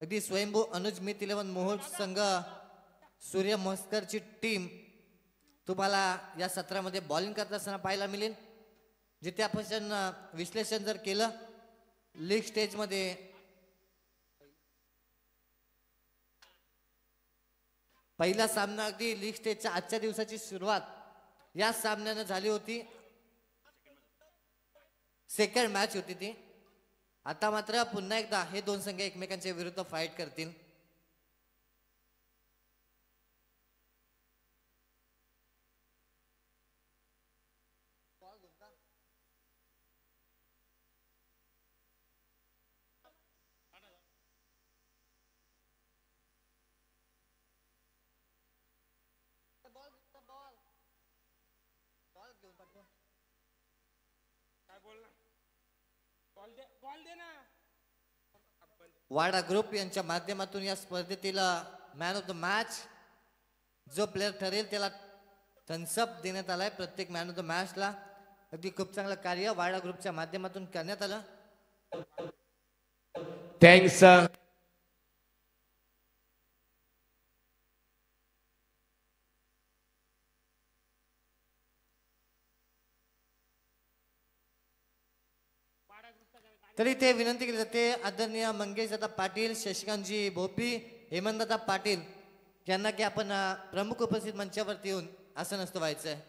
अगदी स्वयंभू अनुज मित 11 मोहोळ संघ सूर्य मस्करची टीम तुम्हाला या सत्रामध्ये बॉलिंग करत असताना पाहायला मिळेल. जिथे आपण विश्लेषण जर केलं लीग स्टेज मध्ये पहिला सामना अगदी लीग स्टेजच्या आजच्या दिवसाची सुरुवात या सामन्याने झाली होती. सेकंड मॅच होती ती. आता मात्र पुन्हा एकदा हे दोन संघ एकमेकांच्या विरुद्ध फाईट करतील. वाडा ग्रुप यांच्या माध्यमातून या स्पर्धेतील मॅन ऑफ द मॅच जो प्लेअर ठरेल त्याला थम्सअप देण्यात आलाय. प्रत्येक मॅन ऑफ द मॅचला अगदी खूप चांगलं कार्य वाडा ग्रुपच्या माध्यमातून करण्यात आलं. थँक्स. तरी ते विनंती केली जाते आदरणीय मंगेशदादा पाटील, शशिकांतजी भोपी, हेमंतदादा पाटील यांना की आपण प्रमुख उपस्थित मंचावरती येऊन असं नसतं व्हायचंय.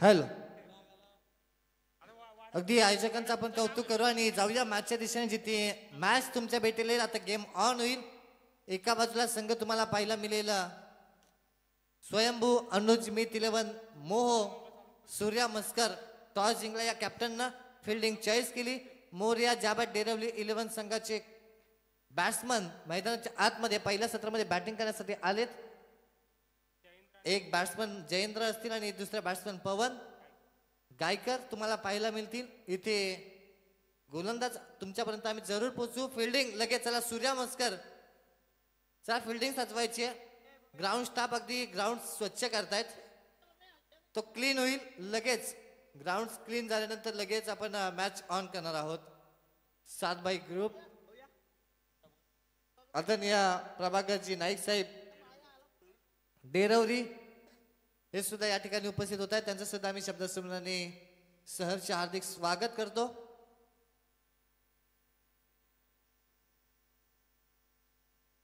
हॅलो, अगदी आयोजकांचं आपण कौतुक करू आणि जाऊया मॅचच्या दिशेने. जिथे मॅच तुमच्या भेटेल. आता गेम ऑन होईल. एका बाजूला संघ तुम्हाला पाहायला मिळेल स्वयंभू अनुज मित 11 मोहो सूर्या मस्कर. टॉस जिंकला या कॅप्टननं. फिल्डिंग चॉईस केली. मोर्या जाबा डेरवली 11 संघाचे बॅट्समन मैदानाच्या आतमध्ये पहिल्या सत्रामध्ये बॅटिंग करण्यासाठी आलेत. एक बॅट्समन जयेंद्र असतील आणि दुसरा बॅट्समन पवन. गायकर तुम्हाला पाहायला मिळतील. इथे गोलंदाज तुमच्यापर्यंत आम्ही जरूर पोहोचू. फिल्डिंग लगेच चला सूर्या मस्कर चला फिल्डिंग सजवायची आहे. ग्राउंड स्टाफ अगदी ग्राउंड स्वच्छ करतायत. तो क्लीन होईल लगेच. ग्राउंड क्लीन झाल्यानंतर लगेच आपण मॅच ऑन करणार आहोत. 7 बाई ग्रुप आदरणीय प्रभाकरजी नाईक साहेब डेरवरी हे सुद्धा या ठिकाणी उपस्थित होत आहेत. त्यांचं सुद्धा आम्ही शब्दसमूहाने सहर्ष हार्दिक स्वागत करतो.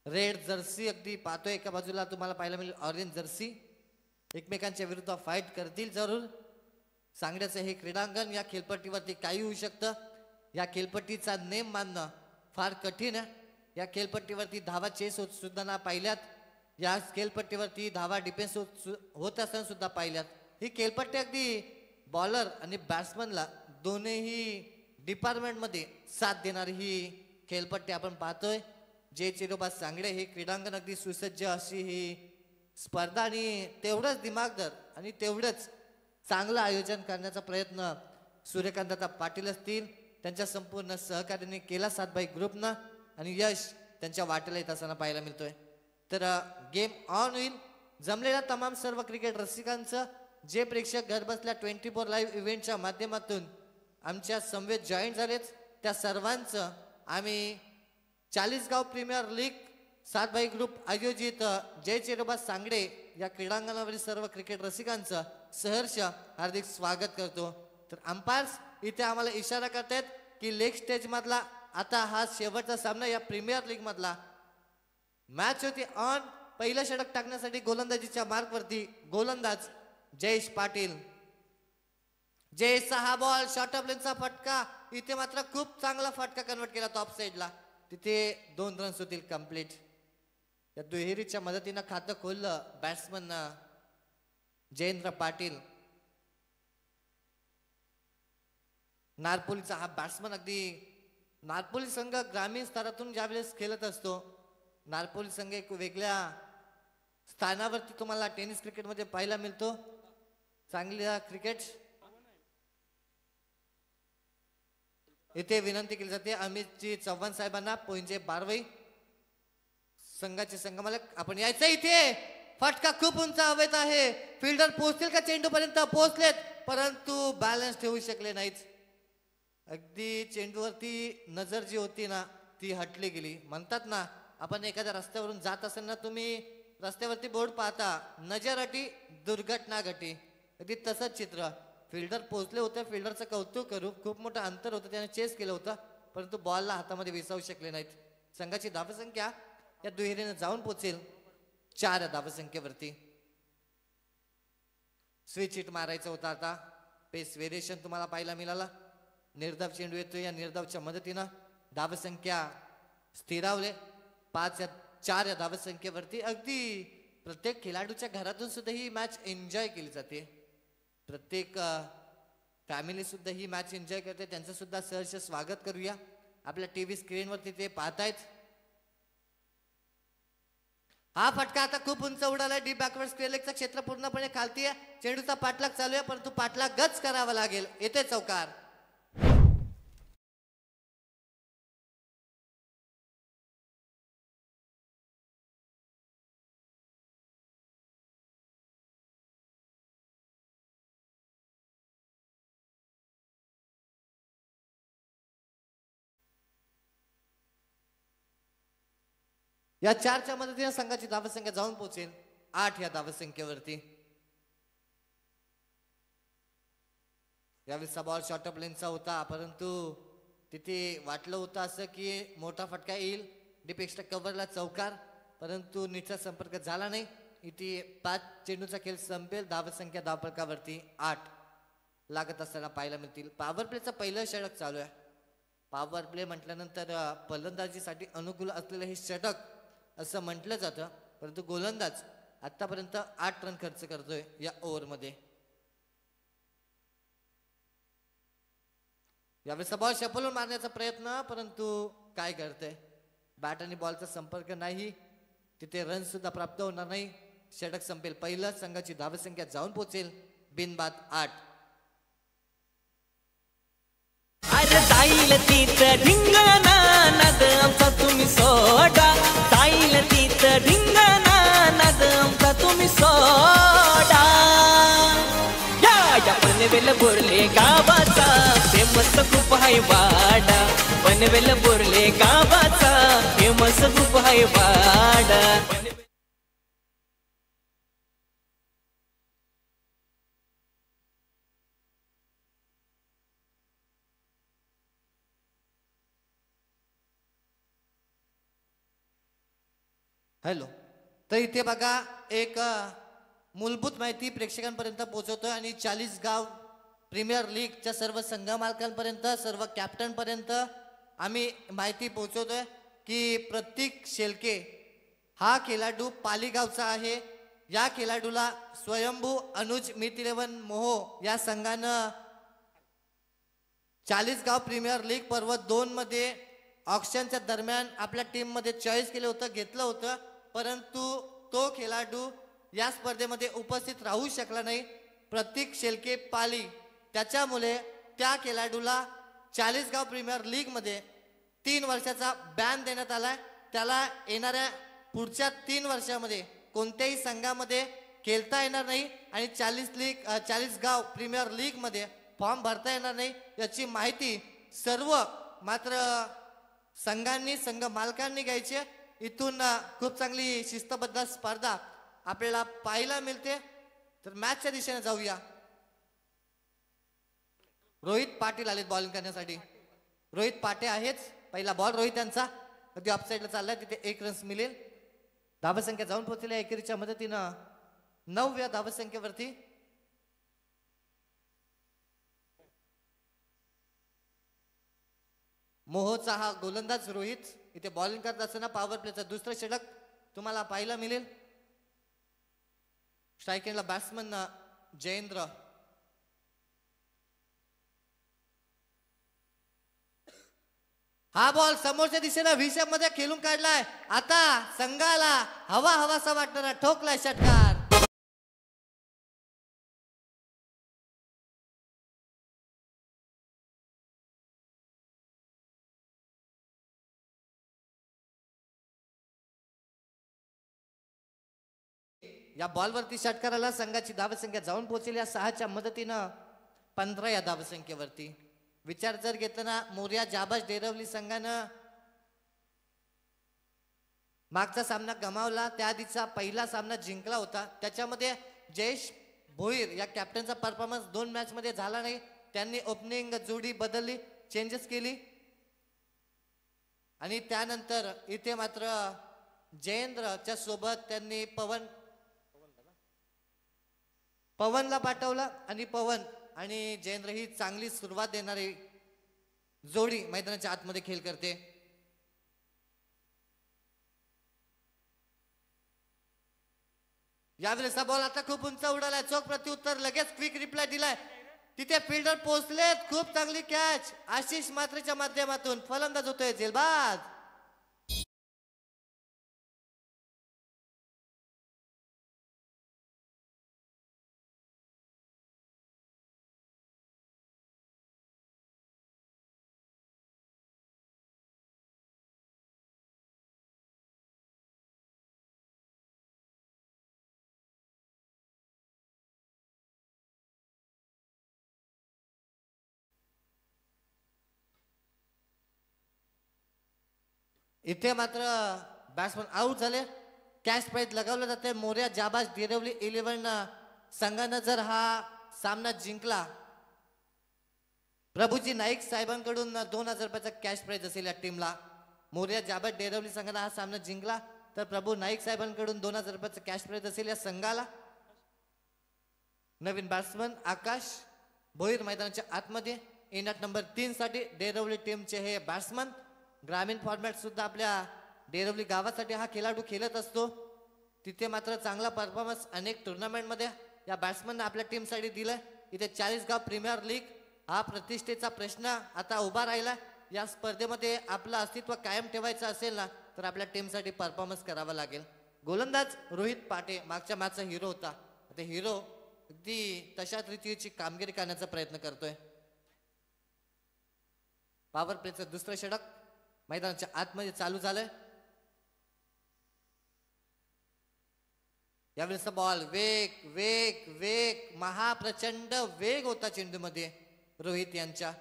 रेड जर्सी अगदी पाहतोय एका बाजूला तुम्हाला पाहायला मिळेल ऑरेंज जर्सी एकमेकांच्या विरुद्ध फाईट करतील जरूर. सांगण्याचं हे क्रीडांगण या खेळपट्टीवरती काही होऊ शकतं. या खेळपट्टीचा नेम मानणं फार कठीण आहे. या खेळपट्टीवरती धावा चेस होत सुद्धा ना पाहिल्यात. या खेळपट्टीवरती धावा डिफेन्स होत असताना सुद्धा पाहिल्यात. ही खेळपट्टी अगदी बॉलर आणि बॅट्समनला दोन्ही डिपार्टमेंटमध्ये साथ देणारी ही खेळपट्टी आपण पाहतोय. जे चिरोबा सांगडे हे क्रीडांगण अगदी सुसज्ज अशी ही स्पर्धा आणि तेवढंच दिमागदार आणि तेवढंच चांगलं आयोजन करण्याचा प्रयत्न सूर्यकांत पाटील असतील त्यांच्या संपूर्ण सहकार्याने केला 7 बाई ग्रुपनं आणि यश त्यांच्या वाटेला येत असताना पाहायला मिळतोय. तर गेम ऑन होईल. जमलेल्या तमाम सर्व क्रिकेट रसिकांचं जे प्रेक्षक घर बसल्या 24 लाईव्ह इव्हेंटच्या माध्यमातून आमच्या समवेत जॉईन झालेत त्या सर्वांचं आम्ही चाळीसगाव प्रीमियर लीग 7 बाई ग्रुप आयोजित जय चिरोबा सांगडे या क्रीडांगणावरील सर्व क्रिकेट रसिकांचं सहर्ष हार्दिक स्वागत करतो. तर अंपायर्स इथे आम्हाला इशारा करतायत की लेग स्टेज मधला आता हा शेवटचा सामना या प्रीमियर लीग मधला मॅच होती ऑन. पहिलं षटक टाकण्यासाठी गोलंदाजीच्या मार्कवरती गोलंदाज जयेश पाटील. जयेश हा बॉल शॉर्ट ऑफ लेनचा फटका. इथे मात्र खूप चांगला फटका कन्वर्ट केला टॉप साइडला. तिथे 2 रन्स होतील कंप्लीट. या दुहेरीच्या मदतीनं खातं खोललं बॅट्समन जयेंद्र पाटील. नारपोलीचा हा बॅट्समन अगदी नारपोली संघ ग्रामीण स्तरातून ज्यावेळेस खेळत असतो नारपोली संघ एक वेगळ्या स्थानावरती तुम्हाला टेनिस क्रिकेटमध्ये पाहायला मिळतो. चांगल्या क्रिकेट इथे विनंती केली जाते अमितजी चव्हाण साहेबांना पोइंजे बारवई संघाचे संघमालक आपण यायचं. इथे फटका खूप उंच हवेत आहे. फिल्डर पोहोचतील का चेंडू पर्यंत? पोहोचलेत परंतु बॅलन्स ठेवू शकले नाहीत. अगदी चेंडूवरती नजर जी होती ना ती हटली गेली. म्हणतात ना आपण एखाद्या रस्त्यावरून जात असताना तुम्ही रस्त्यावरती बोर्ड पाहता नजर अटी दुर्घटना घटी. अगदी तसंच चित्र. फिल्डर पोहोचले होते. फिल्डरचं कौतुक करू. खूप मोठं अंतर होतं त्याने चेस केलं होतं परंतु बॉलला हातामध्ये विसावू शकले नाहीत. संघाची धावसंख्या या दुहेरीने जाऊन पोहोचेल 4 धावसंख्येवरती. स्विच हिट मारायचं होतं. आता पेस व्हेरिएशन तुम्हाला पाहायला मिळाला. निर्धाव चेंडू येतो. या निर्धावच्या मदतीनं धावसंख्या स्थिरावले 5-4 या धावसंख्येवरती. अगदी प्रत्येक खेळाडूच्या घरातून सुद्धा ही मॅच एन्जॉय केली जाते. प्रत्येक फॅमिली सुद्धा ही मॅच एन्जॉय करते. त्यांचं सुद्धा सहर्ष स्वागत करूया. आपल्या टीव्ही स्क्रीनवरती ते पाहतायत. हा फटका आता खूप उंच उडालाय. डीप बॅकवर्ड स्क्वेअर लेगचं क्षेत्र पूर्णपणे खालती आहे. चेंडूचा पाठलाग चालू आहे परंतु पाठलाग गच करावा लागेल. येते चौकार. या 4च्या मदतीने संघाची धावसंख्या जाऊन पोहोचेल 8 या धावसंख्येवरती. यावेळेस बॉल शॉर्ट ऑफ लेनचा होता परंतु तिथे वाटलं होतं असं की मोठा फटका येईल. डीप एक्स्ट्रा कव्हरला चौकार परंतु नीटचा संपर्क झाला नाही. इथे 5 चेंडूचा खेळ संपेल. धावसंख्या धावफलकावरती 8 लागत असताना पाहायला मिळतील. पॉवर प्लेचं पहिलं षटक चालू आहे. पॉवर प्ले म्हटल्यानंतर फलंदाजीसाठी अनुकूल असलेलं हे षटक असं म्हटलं जातं परंतु गोलंदाज आतापर्यंत 8 रन खर्च करतोय या ओव्हरमध्ये. यावेळेस बॉल शपलून मारण्याचा प्रयत्न परंतु काय करतंय बॅट आणि बॉलचा संपर्क नाही. तिथे रन सुद्धा प्राप्त होणार नाही. षटक संपेल पहिलं. संघाची धावसंख्या जाऊन पोहोचेल बिनबाद 8. जाईल तिथं ढिंगाणा नाद आमचा तुम्ही सोडा जाईल तिथं ढिंगाणा नाद आमचा तुम्ही सोडा या पनवेल बोरले गावाचा फेमस ग्रुप हाय वाडा पनवेल बोरले गावाचा फेमस ग्रुप हाय वाडा हॅलो. तर इथे बघा एक मूलभूत माहिती प्रेक्षकांपर्यंत पोहोचवतोय आणि 40 गाव प्रीमियर लीगच्या सर्व संघ मालकांपर्यंत सर्व कॅप्टनपर्यंत आम्ही माहिती पोहोचवतोय की प्रतीक शेलके हा खेळाडू पालीगावचा आहे. या खेळाडूला स्वयंभू अनुज मित11 मोहो या संघानं 40 गाव प्रीमियर लीग पर्व 2 मध्ये ऑक्शनच्या दरम्यान आपल्या टीम मध्ये चॉईस केलं होतं, घेतलं होतं, परंतु तो खेळाडू या स्पर्धेमध्ये उपस्थित राहू शकला नाही. प्रतीक शेलके पाली त्याच्यामुळे त्या खेळाडूला 40 गाव प्रीमियर लीग मध्ये 3 वर्षाचा बॅन देण्यात आलाय. त्याला येणाऱ्या पुढच्या 3 वर्षामध्ये कोणत्याही संघामध्ये खेळता येणार नाही आणि 40 गाव प्रीमियर लीग मध्ये फॉर्म भरता येणार नाही याची माहिती सर्व मात्र संघांनी संघ मालकांनी घ्यायची. इथून खूप चांगली शिस्तबद्ध स्पर्धा आपल्याला पाहायला मिळते. तर मॅचच्या दिशेने जाऊया. रोहित पाटील आलेत बॉलिंग करण्यासाठी. रोहित पाटे आहेच. पहिला बॉल रोहित यांचा अगदी ऑफसाईडला चाललाय, तिथे 1 रन्स मिळेल. धावसंख्या जाऊन पोहोचलेल्या एकेरीच्या मदतीनं 9व्या धावसंख्येवरती. मोहोचा हा गोलंदाज रोहित इथे बॉलिंग करत असताना पॉवर प्लेचा दुसरं षटक तुम्हाला पाहायला मिळेल. स्ट्राईक एंडला बॅट्समन जयेंद्र. हा बॉल समोरच्या दिशेला व्हिशेप मध्ये खेळून काढलाय. आता संघाला हवा हवासा वाटणारा ठोकलाय षटकार. या बॉलवरती षटकाराला संघाची धावसंख्या जाऊन पोहोचली या 6च्या मदतीनं 15 या धावसंख्येवरती. विचार जर घेतला ना, मोर्या जाबाज डेरवली संघानं मागचा सामना गमावला, त्या आधीचा पहिला सामना जिंकला होता. त्याच्यामध्ये जयेश भोईर या कॅप्टनचा परफॉर्मन्स 2 मॅच मध्ये झाला नाही. त्यांनी ओपनिंग जोडी बदलली, चेंजेस केली आणि त्यानंतर इथे मात्र जयेंद्रच्या सोबत त्यांनी पवनला पाठवला आणि पवन आणि जयेंद्र ही चांगली सुरुवात देणारी जोडी मैदानाच्या आतमध्ये खेळ करते. यावेळेस बॉल आता खूप उंच उडालाय. चोख प्रत्युत्तर लगेच क्विक रिप्लाय दिलाय. तिथे फिल्डर पोहोचलेत. खूप चांगली कॅच आशिष मात्रेच्या माध्यमातून. फलंदाज होतोय झेलबाज. इथे मात्र बॅट्समन आउट झाले. कॅश प्राइज लगावलं जाते. मोर्या जाबाज डेरवली 11 संघानं जर हा सामना जिंकला, प्रभूजी नाईक साहेबांकडून 2000 रुपयाचा कॅश प्राइज असेल या टीमला. मोर्या जाबाज डेरवली संघानं हा सामना जिंकला तर प्रभू नाईक साहेबांकडून 2000 रुपयाचा कॅश प्राइज असेल या संघाला. नवीन बॅट्समन आकाश भोईर मैदानाच्या आतमध्ये. इनॅट नंबर 3 साठी डेरवली टीमचे हे बॅट्समन. ग्रामीण फॉर्मॅट सुद्धा आपल्या डेरवली गावासाठी हा खेळाडू खेळत असतो. तिथे मात्र चांगला परफॉर्मन्स अनेक टुर्नामेंटमध्ये या बॅट्समनने आपल्या टीमसाठी दिलाय. इथे 40 गाव प्रीमियर लीग हा प्रतिष्ठेचा प्रश्न आता उभा राहिला. या स्पर्धेमध्ये आपलं अस्तित्व कायम ठेवायचं असेल ना तर आपल्या टीमसाठी परफॉर्मन्स करावा लागेल. गोलंदाज रोहित पाटे मागच्या मॅचचा हिरो होता. आता हिरो अगदी तशाच रीतीची कामगिरी करण्याचा प्रयत्न करतोय. पॉवर प्लेचं दुसरं षटक मैदानाच्या आतमध्ये चालू झालंय. यावेळेस बॉल वेग वेग वेग महाप्रचंड वेग होता चेंडूमध्ये रोहित यांच्या.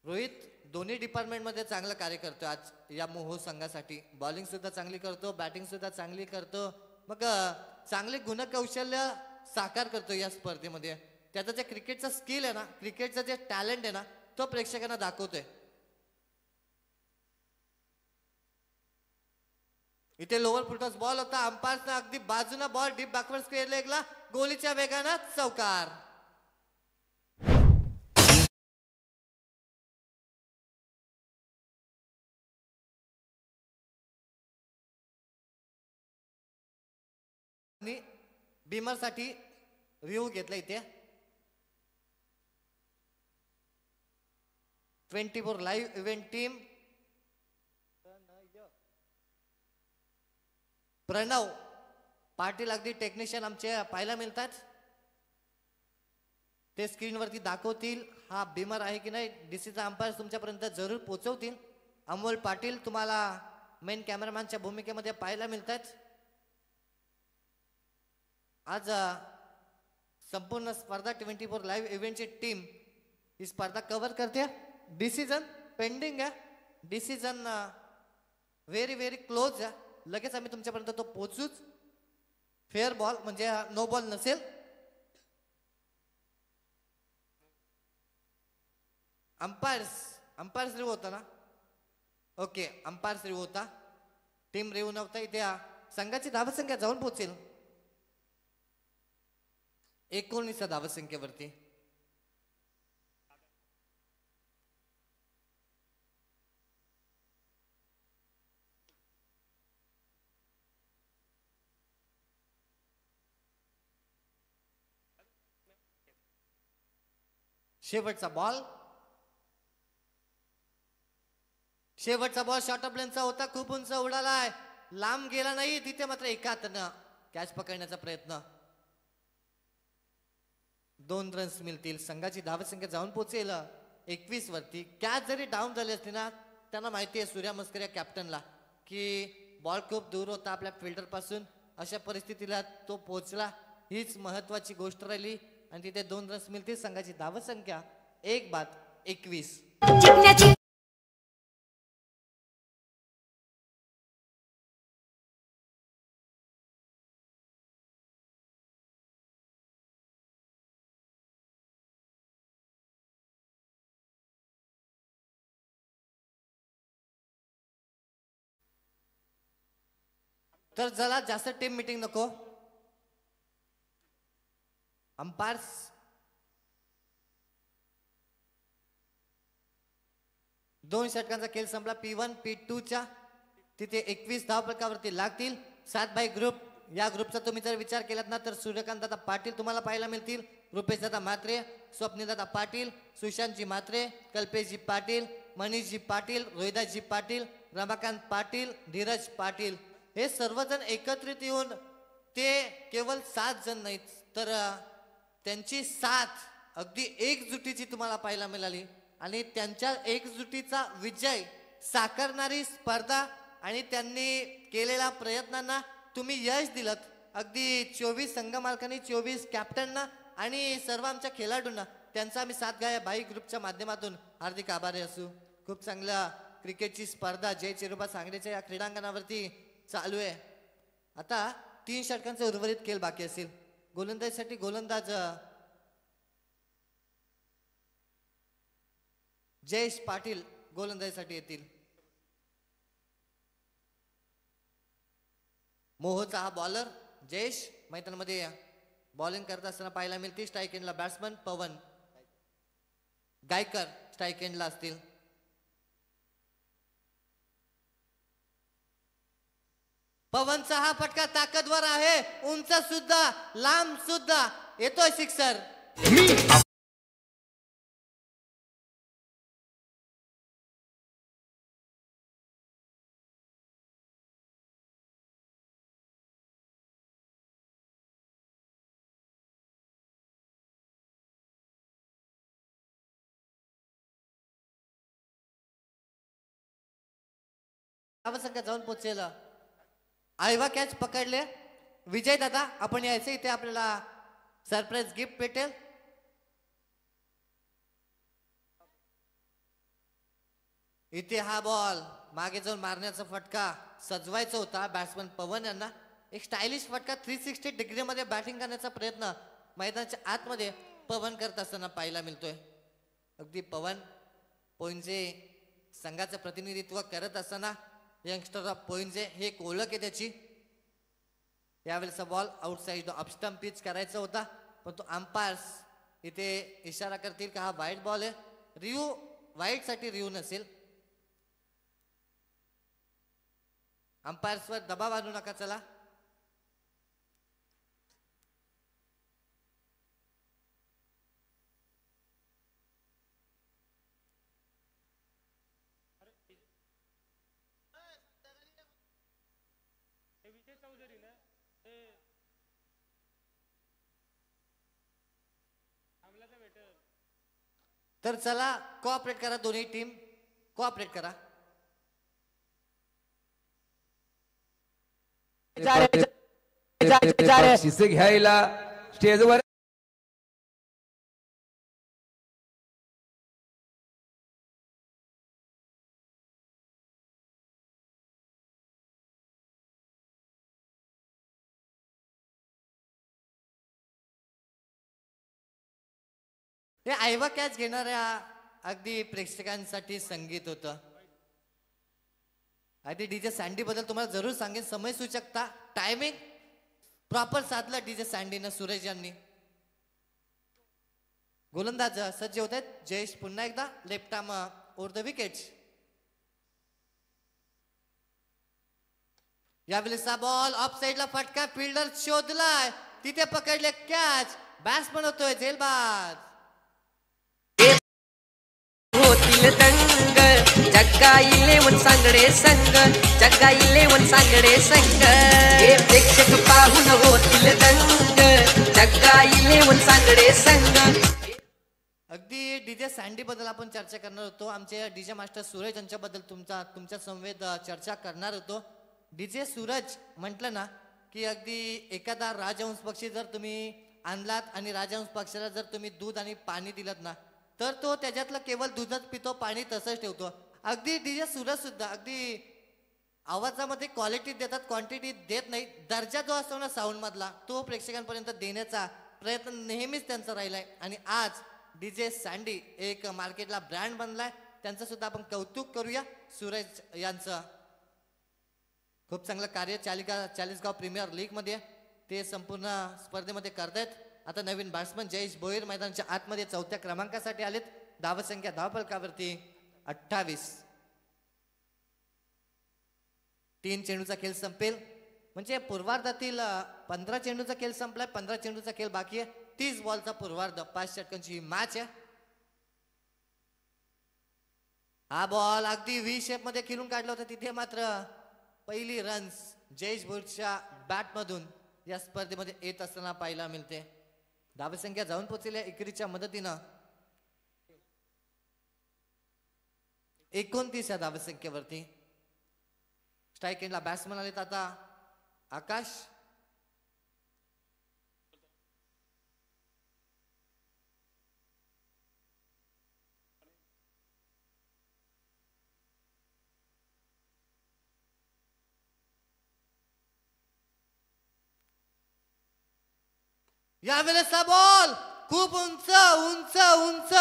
रोहित दोन्ही डिपार्टमेंट मध्ये चांगलं कार्य करतो आज या मोहो संघासाठी. बॉलिंग सुद्धा चांगली करतो, बॅटिंग सुद्धा चांगली करतो. मग चांगले गुणकौशल्य साकार करतो या स्पर्धेमध्ये. त्याचा जे क्रिकेटचा स्किल आहे ना, क्रिकेटचं जे टॅलेंट आहे ना, तो प्रेक्षकांना दाखवतोय. इथे लोअर फुटॉस बॉल होता. अंपायरनं अगदी बाजूनं बॉल डीप बॅकवर्ड स्क्वेअर लेगला गोलीच्या वेगानं चौकार. बीमर साठी रिव्ह्यू घेतला इथे. 24 live event team Pranav Patil अगदी टेक्निशियन आमचे पाहायला मिळतात. ते स्क्रीनवरती दाखवतील हा बीमर आहे की नाही. डीसीचा अंपायर तुमच्यापर्यंत जरूर पोहोचवतील. अमोल पाटील तुम्हाला मेन कॅमेरामॅनच्या भूमिकेमध्ये पाहायला मिळतात. आज संपूर्ण स्पर्धा 24 लाईव्ह इव्हेंटची टीम ही स्पर्धा कव्हर करते. डिसिजन पेंडिंग आहे. डिसिजन व्हेरी व्हेरी क्लोज आहे. लगेच आम्ही तुमच्यापर्यंत तो पोहोचूच. फेअर बॉल म्हणजे नो बॉल नसेल. अंपायर्स रिव्ह्यू होता ना. ओके, अंपायर्स रिव्ह्यू होता, टीम रिव्ह्यू नव्हता. इथे संघाची धावसंख्या जाऊन पोहोचेल 19 धावसंख्येवरती. शेवटचा बॉल शॉर्ट ऑफ लेनचा होता. खूप उंच उडालाय, लांब गेला नाही. तिथे मात्र एका हातानं कॅच पकडण्याचा प्रयत्न. 2 रन्स मिळतील. संघाची धावसंख्या जाऊन पोहोचेल 21 वरती. कॅच जरी डाऊन झाली असती ना, त्यांना माहिती आहे सूर्या मस्कर या कॅप्टनला की बॉल खूप दूर होता आपल्या फिल्डर पासून. अशा परिस्थितीला तो पोहोचला, हीच महत्वाची गोष्ट राहिली. आणि तिथे 2 रन्स मिळतील. संघाची धावसंख्या 1-21. तर जरा जास्त टीम मीटिंग नको. अंपायर्स दोन षटकांचा खेळ संपला. P1 P2च्या तिथे 21 धावफलकावरती लागतील. 7 बाय ग्रुप. या ग्रुपचा तुम्ही जर विचार केलात ना, तर सूर्यकांत दादा पाटील तुम्हाला पाहायला मिळतील. रुपेश दादा म्हात्रे, स्वप्नील दादा पाटील, सुशांतजी म्हात्रे, कल्पेशजी पाटील, मनीषजी पाटील, रोहिदासजी पाटील, रमाकांत पाटील, धीरज पाटील, हे सर्वजण एकत्रित येऊन ते केवळ 7 जण नाहीत, तर त्यांची साथ अगदी एकजुटीची तुम्हाला पाहायला मिळाली. आणि त्यांच्या एकजुटीचा विजय साकारणारी स्पर्धा आणि त्यांनी केलेल्या प्रयत्नांना तुम्ही यश दिलं. अगदी 24 संघ मालकांनी, 24 कॅप्टनना आणि सर्व आमच्या खेळाडूंना त्यांचा आम्ही साथ घ्या बाई ग्रुपच्या माध्यमातून हार्दिक आभारी असू. खूप चांगल्या क्रिकेटची स्पर्धा जय चिरोबा सांगलीच्या या क्रीडांगणावरती चालू आहे. आता 3 षटकांचे उर्वरित खेळ बाकी असेल. गोलंदाजीसाठी गोलंदाज जयेश पाटील गोलंदाजीसाठी येतील. मोहोचा हा बॉलर जयेश मैदानामध्ये बॉलिंग करत असताना पाहायला मिळतील. स्ट्राईक एंडला बॅट्समन पवन गायकर स्ट्राईक एंडला असतील. पवनचा हा फटका ताकदवर आहे, उंच सुद्धा लांब सुद्धा, येतोय सिक्सर. धावसंख्या जाऊन पोहोचेल. आयवा कॅच पकडले. विजय दादा आपण यायचे इथे आपल्याला सरप्राईज गिफ्ट भेटेल. इथे हा बॉल मागे जाऊन मारण्याचा फटका सजवायचा होता बॅट्समन पवन यांना. एक स्टायलिश फटका 360 डिग्री मध्ये बॅटिंग करण्याचा प्रयत्न मैदानाच्या आतमध्ये पवन करत असताना पाहायला मिळतोय. अगदी पवन पोइंजे संघाचं प्रतिनिधित्व करत असताना यंगस्टर ऑफ पोइंजे हे एक ओळख आहे त्याची. यावेळेचा ball outside off stump pitch करायचा होता पण तो अंपायर्स इथे इशारा करतील का हा वाईट बॉल आहे. रिव्ह्यू वाईट साठी रिव्ह्यू नसेल. अंपायर्सवर दबाव आणू नका. चला तर चला कोऑपरेट करा. दोन्ही टीम कोऑपरेट करा. बक्षिसे घ्यायला स्टेजवर हे आयवा कॅच घेणाऱ्या अगदी प्रेक्षकांसाठी संगीत होतं. अगदी डीजे सँडी बद्दल तुम्हाला जरूर सांगेन. समय सूचकता टायमिंग प्रॉपर साधला डीजे सँडीनं सुरेश यांनी. गोलंदाज सज्ज होत आहेत. जयेश पुन्हा एकदा left arm over the wickets. यावेळेचा बॉल ऑफ साइडला फटका फिल्डर शोधलाय तिथे पकडले कॅच. बॅट्समन होतोय झेलबाज. होतील दंग जग्गा 11 सांगडे संग जग्गा 11 सांगडे संग हे प्रेक्षक पाहून होतील दंग जग्गा 11 सांगडे संग. अगदी डीजे सँडी बद्दल आपण चर्चा करणार होतो. आमचे डीजे मास्टर सूरज यांच्याबद्दल तुमच्या संवेद चर्चा करणार होतो. डीजे सूरज म्हटलं ना की अगदी एखादा राजहंस पक्षी जर तुम्ही आणलात आणि राजहंस पक्षाला जर तुम्ही दूध आणि पाणी दिलत ना तर तो त्याच्यातलं केवळ दूधच पितो पाणी तसंच ठेवतो. अगदी डीजे सूरज सुद्धा अगदी आवाजामध्ये क्वालिटी देतात क्वांटिटी देत नाही. दर्जा जो असतो ना साऊंड मधला तो प्रेक्षकांपर्यंत देण्याचा प्रयत्न नेहमीच त्यांचा राहिलाय. आणि आज डीजे सँडी एक मार्केटला ब्रँड बनलाय. त्यांचं सुद्धा आपण कौतुक करूया. सूरज यांचं खूप चांगलं कार्य चाळीसगाव प्रीमियर लीग मध्ये ते संपूर्ण स्पर्धेमध्ये करतायत. आता नवीन बॅट्समन जयेश भोईर मैदानाच्या आतमध्ये 4थ्या क्रमांकासाठी आलेत. धावसंख्या धावफलकावरती 28. 3 चेंडूचा खेळ संपेल म्हणजे पूर्वार्धातील 15 चेंडूचा खेळ संपलाय. 15 चेंडूचा खेळ बाकी आहे. 30 बॉलचा पूर्वार्ध 5 षटकांची ही मॅच आहे. हा बॉल अगदी व्ही शेप मध्ये खेळून काढला होता. तिथे मात्र पहिली रन्स जयेश भोईरच्या बॅट मधून या स्पर्धेमध्ये येत असताना पाहायला मिळते. धावसंख्या जाऊन पोहोचलेल्या इकरीच्या मदतीनं 29 या धावसंख्येवरती. स्ट्राईक एंडला बॅट्समन आलेत आता आकाश. यावेळेचा बॉल खूप उंच उंच उंच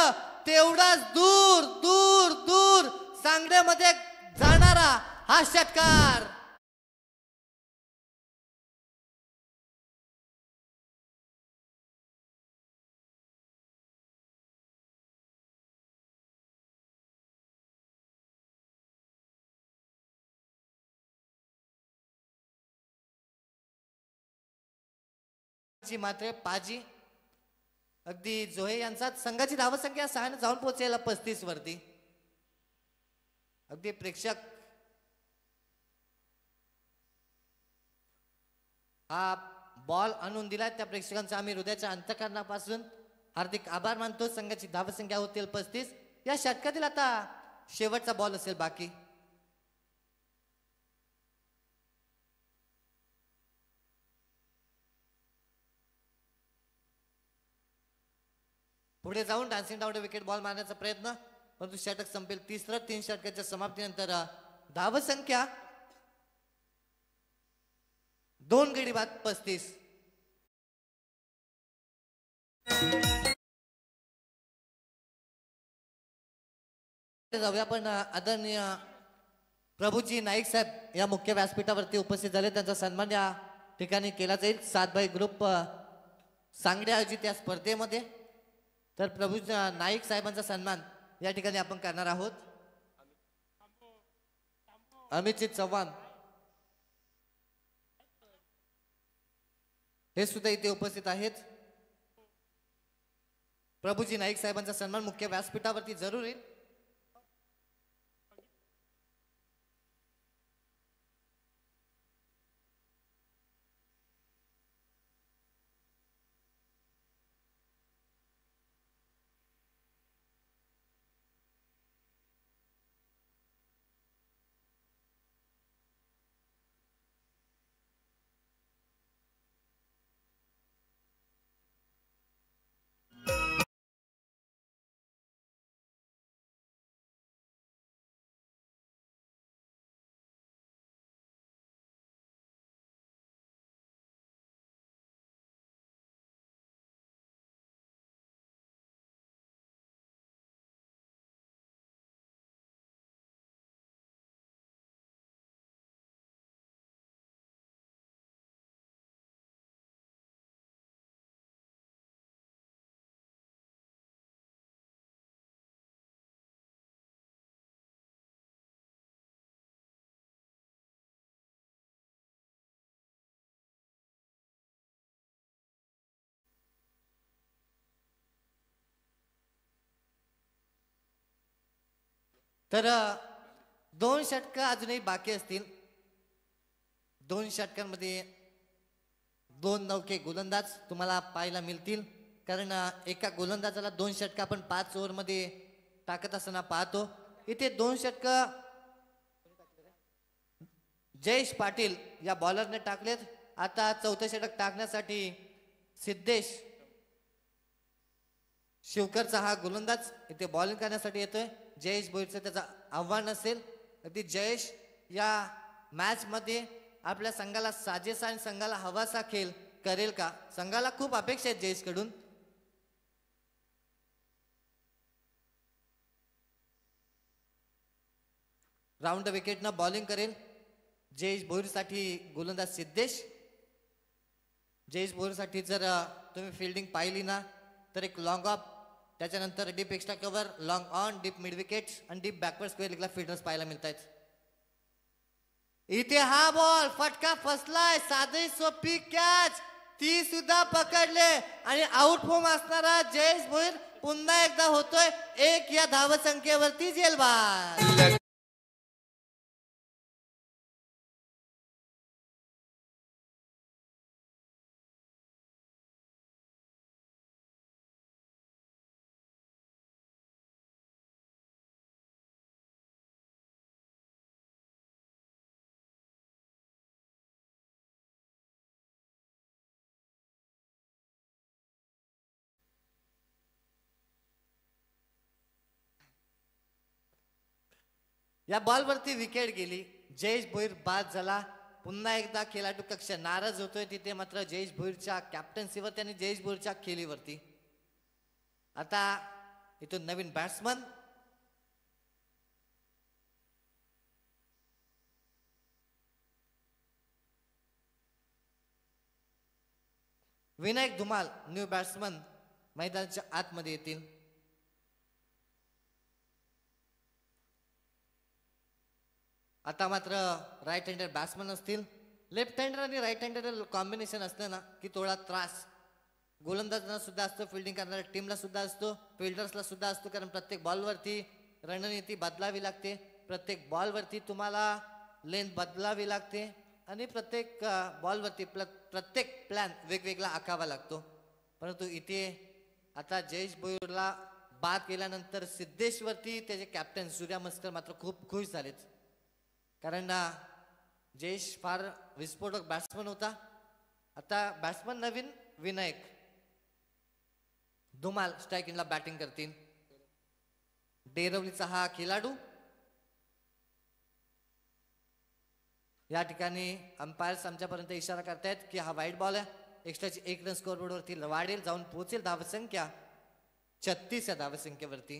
तेवढाच दूर दूर दूर सांगड्यामध्ये जाणारा हा षटकार. मात्र पाजी अगदी जोहे यांचा संघाची धावसंख्या 6 जाऊन पोहोचलेला 35 वरती. अगदी प्रेक्षक हा बॉल आणून दिलाय त्या प्रेक्षकांचा आम्ही हृदयाच्या अंतःकरणापासून हार्दिक आभार मानतो. संघाची धावसंख्या होतील 35. या षटकातील आता शेवटचा बॉल असेल बाकी. पुढे जाऊन डान्सिंग डाऊन विकेट बॉल मारण्याचा प्रयत्न, परंतु षटक संपेल. तिसरं 3 षटकाच्या समाप्तीनंतर धावसंख्या 2 गडी बाद 35. जाऊया पण आदरणीय प्रभूजी नाईक साहेब या मुख्य व्यासपीठावरती उपस्थित झाले. त्यांचा सन्मान या ठिकाणी केला जाईल. 7 ग्रुप सांगडे आयोजित या स्पर्धेमध्ये. तर प्रभू नाईक साहेबांचा सन्मान या ठिकाणी आपण करणार आहोत. अमितजी चव्हाण हे सुद्धा इथे उपस्थित आहेत. प्रभूजी नाईक साहेबांचा सन्मान मुख्य व्यासपीठावरती जरूर येईल. तर 2 षटकं अजूनही बाकी असतील. 2 षटकांमध्ये 2 नौके गोलंदाज तुम्हाला पाहायला मिळतील. कारण एका गोलंदाजाला 2 षटकं आपण 5 ओव्हरमध्ये टाकत असताना पाहतो. इथे 2 षटकं जयेश पाटील या बॉलरने टाकलेत. आता 4थं षटक टाकण्यासाठी सिद्धेश शिवकरचा हा गोलंदाज इथे बॉलिंग करण्यासाठी येतोय. जयेश भोईरचं त्याचं आव्हान असेल. अगदी जयेश या मॅच मध्ये आपल्या संघाला साजेसा आणि संघाला हवासा खेळ करेल का? संघाला खूप अपेक्षा आहेत जयेश कडून. राऊंड विकेटनं बॉलिंग करेल जयेश भोईरसाठी गोलंदाज सिद्धेश. जयेश भोईरसाठी जर तुम्ही फिल्डिंग पाहिली ना तर एक लॉंग ऑफ, त्याच्यानंतर deep extra cover, long on, deep mid wicket आणि डीप बॅकवर्ड स्क्वेअर लेगला फील्डर्स पाहायला मिळत आहेत. इथे हा बॉल फटका फसलाय. साधी सोपी कॅच ती सुद्धा पकडले आणि आउट फॉर्म असणारा जयेश भोईर पुन्हा एकदा होतोय 1 या धावसंख्येवरती जेलबाद. या बॉलवरती विकेट गेली. जयेश भोईर बाद झाला. पुन्हा एकदा खेळाडू कक्ष नाराज होतोय. तिथे मात्र जयेश भोईरच्या कॅप्टन्सीवरती आणि जयेश भोईरच्या खेळीवरती. आता इथून नवीन batsman Vinayak Dhumal new batsman मैदानाच्या आतमध्ये येतील. आता मात्र राईट हँडर बॅट्समन असतील. लेफ्ट हँडर आणि राईट हँडर कॉम्बिनेशन असलं ना की थोडा त्रास गोलंदाजांना सुद्धा असतो, फिल्डिंग करणाऱ्या टीमला सुद्धा असतो, फिल्डर्सला सुद्धा असतो. कारण प्रत्येक बॉलवरती रणनीती बदलावी लागते. प्रत्येक बॉलवरती तुम्हाला लेंथ बदलावी लागते आणि प्रत्येक बॉलवरती प्रत्येक प्लॅन वेगवेगळा आखावा लागतो. परंतु इथे आता जयेश भोईरला बाद केल्यानंतर सिद्धेशवरती त्याचे कॅप्टन सूर्या मस्कर मात्र खूप खुश झालेत. कारण जयेश फार विस्फोटक बॅट्समन होता. आता बॅट्समन नवीन विनायक धुमाल स्ट्रायकिंगला बॅटिंग करतील. डेरवलीचा हा खेळाडू. या ठिकाणी अंपायर्स आमच्यापर्यंत इशारा करतायत की हा वाईट बॉल आहे. एक्स्ट्राची 1 रन स्कोअरबोर्डवरती वाढेल, जाऊन पोहोचेल धावसंख्या 36 या धावसंख्येवरती.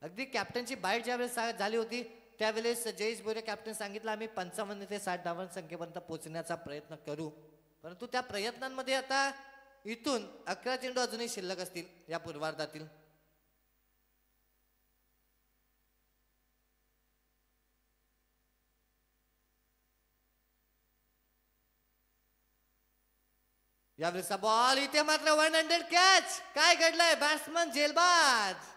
अगदी कॅप्टनची बाईट ज्यावेळेस झाली होती त्यावेळेस जयेश बोरे कॅप्टन सांगितलं आम्ही 55 ते 60 धावसंख्येपर्यंत पोहोचण्याचा प्रयत्न करू. परंतु त्या प्रयत्नांमध्ये आता इथून 11 चेंडू अजूनही शिल्लक असतील या पूर्वार्धातील. यावेळेचा बॉल इथे मात्र 100 कॅच. काय घडलंय? बॅट्समन झेलबाज.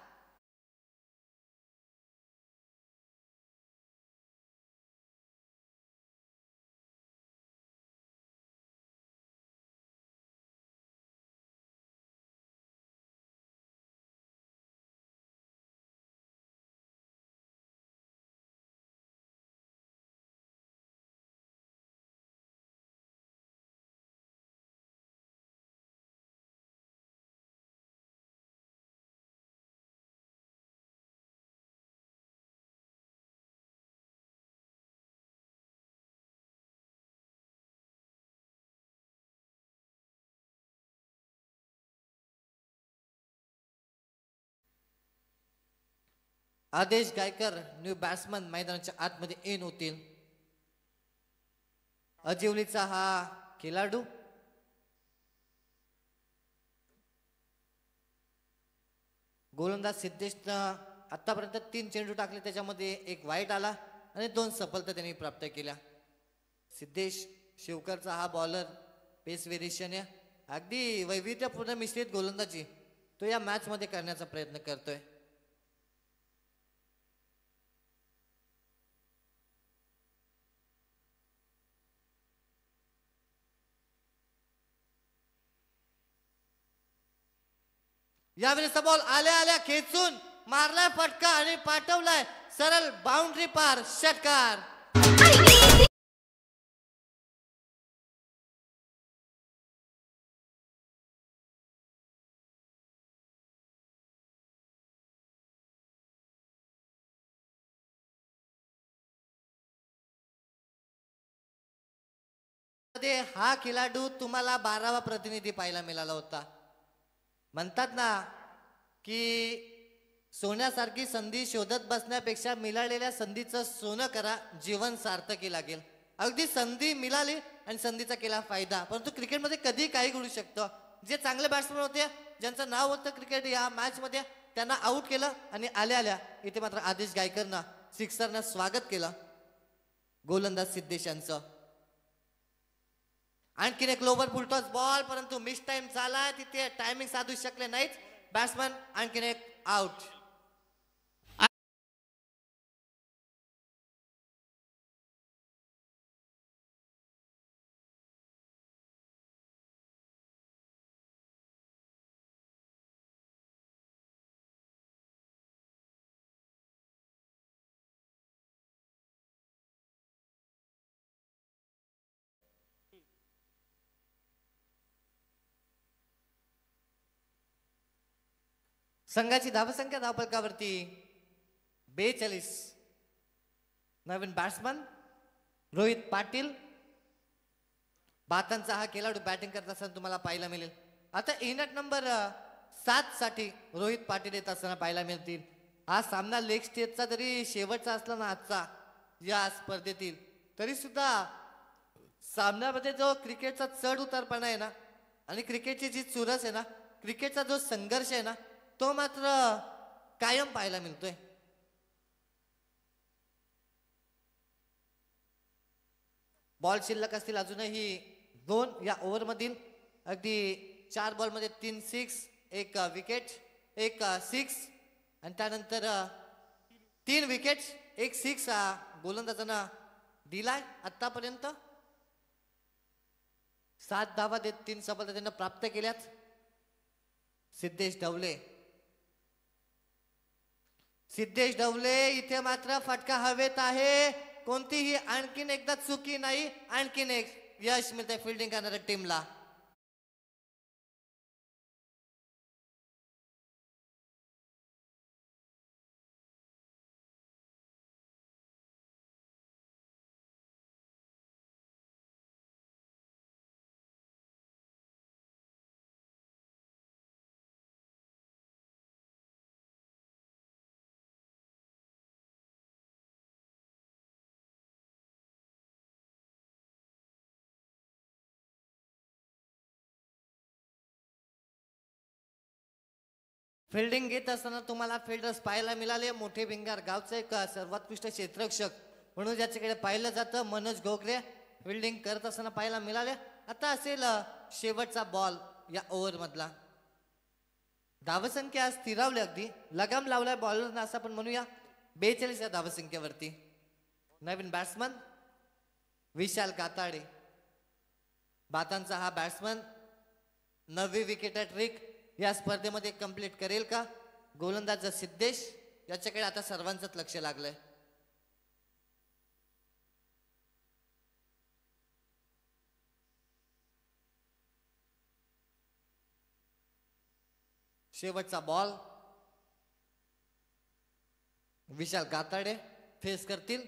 आदेश गायकर न्यू बॅट्समन मैदानाच्या आतमध्ये इन होतील. अजिवलीचा हा खेळाडू. गोलंदाज सिद्धेशनं आतापर्यंत 3 चेंडू टाकले, त्याच्यामध्ये 1 वाईट आला आणि 2 सफलता त्यांनी प्राप्त केल्या. सिद्धेश शिवकरचा हा बॉलर पेस व्हेरिएशन आहे. अगदी वैविध्यपूर्ण मिश्रित गोलंदाजी तो या मॅच मध्ये करण्याचा प्रयत्न करतोय. यावेळेचा बॉल आल्या आल्या खेचून मारलाय फटका आणि पाठवलाय सरळ बाउंड्री पार. षटकार. हा खेळाडू तुम्हाला 12वा प्रतिनिधी पाहायला मिळाला होता. म्हणतात ना की सोन्यासारखी संधी शोधत बसण्यापेक्षा मिळालेल्या संधीचं सोनं करा, जीवन सार्थकी लागेल. अगदी संधी मिळाली आणि संधीचा केला फायदा. परंतु क्रिकेटमध्ये कधी काही घडू शकतं. जे चांगले बॅट्समन होते, ज्यांचं नाव होतं क्रिकेट या मॅच मध्ये, त्यांना आउट केलं आणि आल्या आल्या इथे मात्र आदेश गायकरनं सिक्सरनं स्वागत केलं गोलंदाज सिद्धेश यांचं. आणखीन एक लोवर फुलटॉस बॉल, परंतु मिस टाइम झाला. तिथे टायमिंग साधू शकले नाहीत बॅट्समन. आणखीन एक आउट. संघाची धावसंख्या धावफलकावरती 42. नवीन बॅट्समन रोहित पाटील. बातांचा हा खेळाडू बॅटिंग करत असताना तुम्हाला पाहायला मिळेल. आता इनट नंबर 7 साठी रोहित पाटील येत असताना पाहायला मिळतील. हा सामना लेग स्टेजचा जरी शेवटचा असला ना आजचा या स्पर्धेतील, तरी सुद्धा सामन्यामध्ये जो क्रिकेटचा चढ उतारपणा आहे ना आणि क्रिकेटची जी चुरस आहे ना, क्रिकेटचा जो संघर्ष आहे ना, तो मात्र कायम पाहायला मिळतोय. बॉल शिल्लक असतील अजूनही 2 या ओव्हर मधील. अगदी 4 बॉल मध्ये 3 6, 1 विकेट, 1 6 आणि त्यानंतर 3 विकेट, 1 6 गोलंदाजांना दिलाय. आतापर्यंत 7 धावा देत 3 सफलता त्यांना प्राप्त केल्यात. सिद्धेश ढवले. सिद्धेश ढवले इथे मात्र फटका हवेत आहे. कोणतीही आणखीन एकदा चुकी नाही. आणखीन एक यश मिळतंय फिल्डिंग करणाऱ्या टीमला. फिल्डिंग घेत असताना तुम्हाला फिल्डर्स पाहायला मिळाले. मोठे भिंगार गावचे एक सर्वोत्कृष्ट क्षेत्ररक्षक म्हणून ज्याच्याकडे पाहिलं जातं मनोज घोगरे फिल्डिंग करत असताना पाहायला मिळाले. आता असेल शेवटचा बॉल या ओव्हर मधला. धावसंख्या स्थिरावली, अगदी लगाम लावलाय बॉलरनं असं आपण म्हणूया. 42 या धावसंख्येवरती. नवीन बॅट्समन विशाल काताडे. बातांचा हा बॅट्समन 9वी विकेट ट्रिक या स्पर्धेमध्ये कंप्लीट करेल का? गोलंदाज सिद्धेश याच्याकडे आता सर्वांचंच लक्ष लागलंय. शेवटचा बॉल विशाल गाताडे फेस करतील.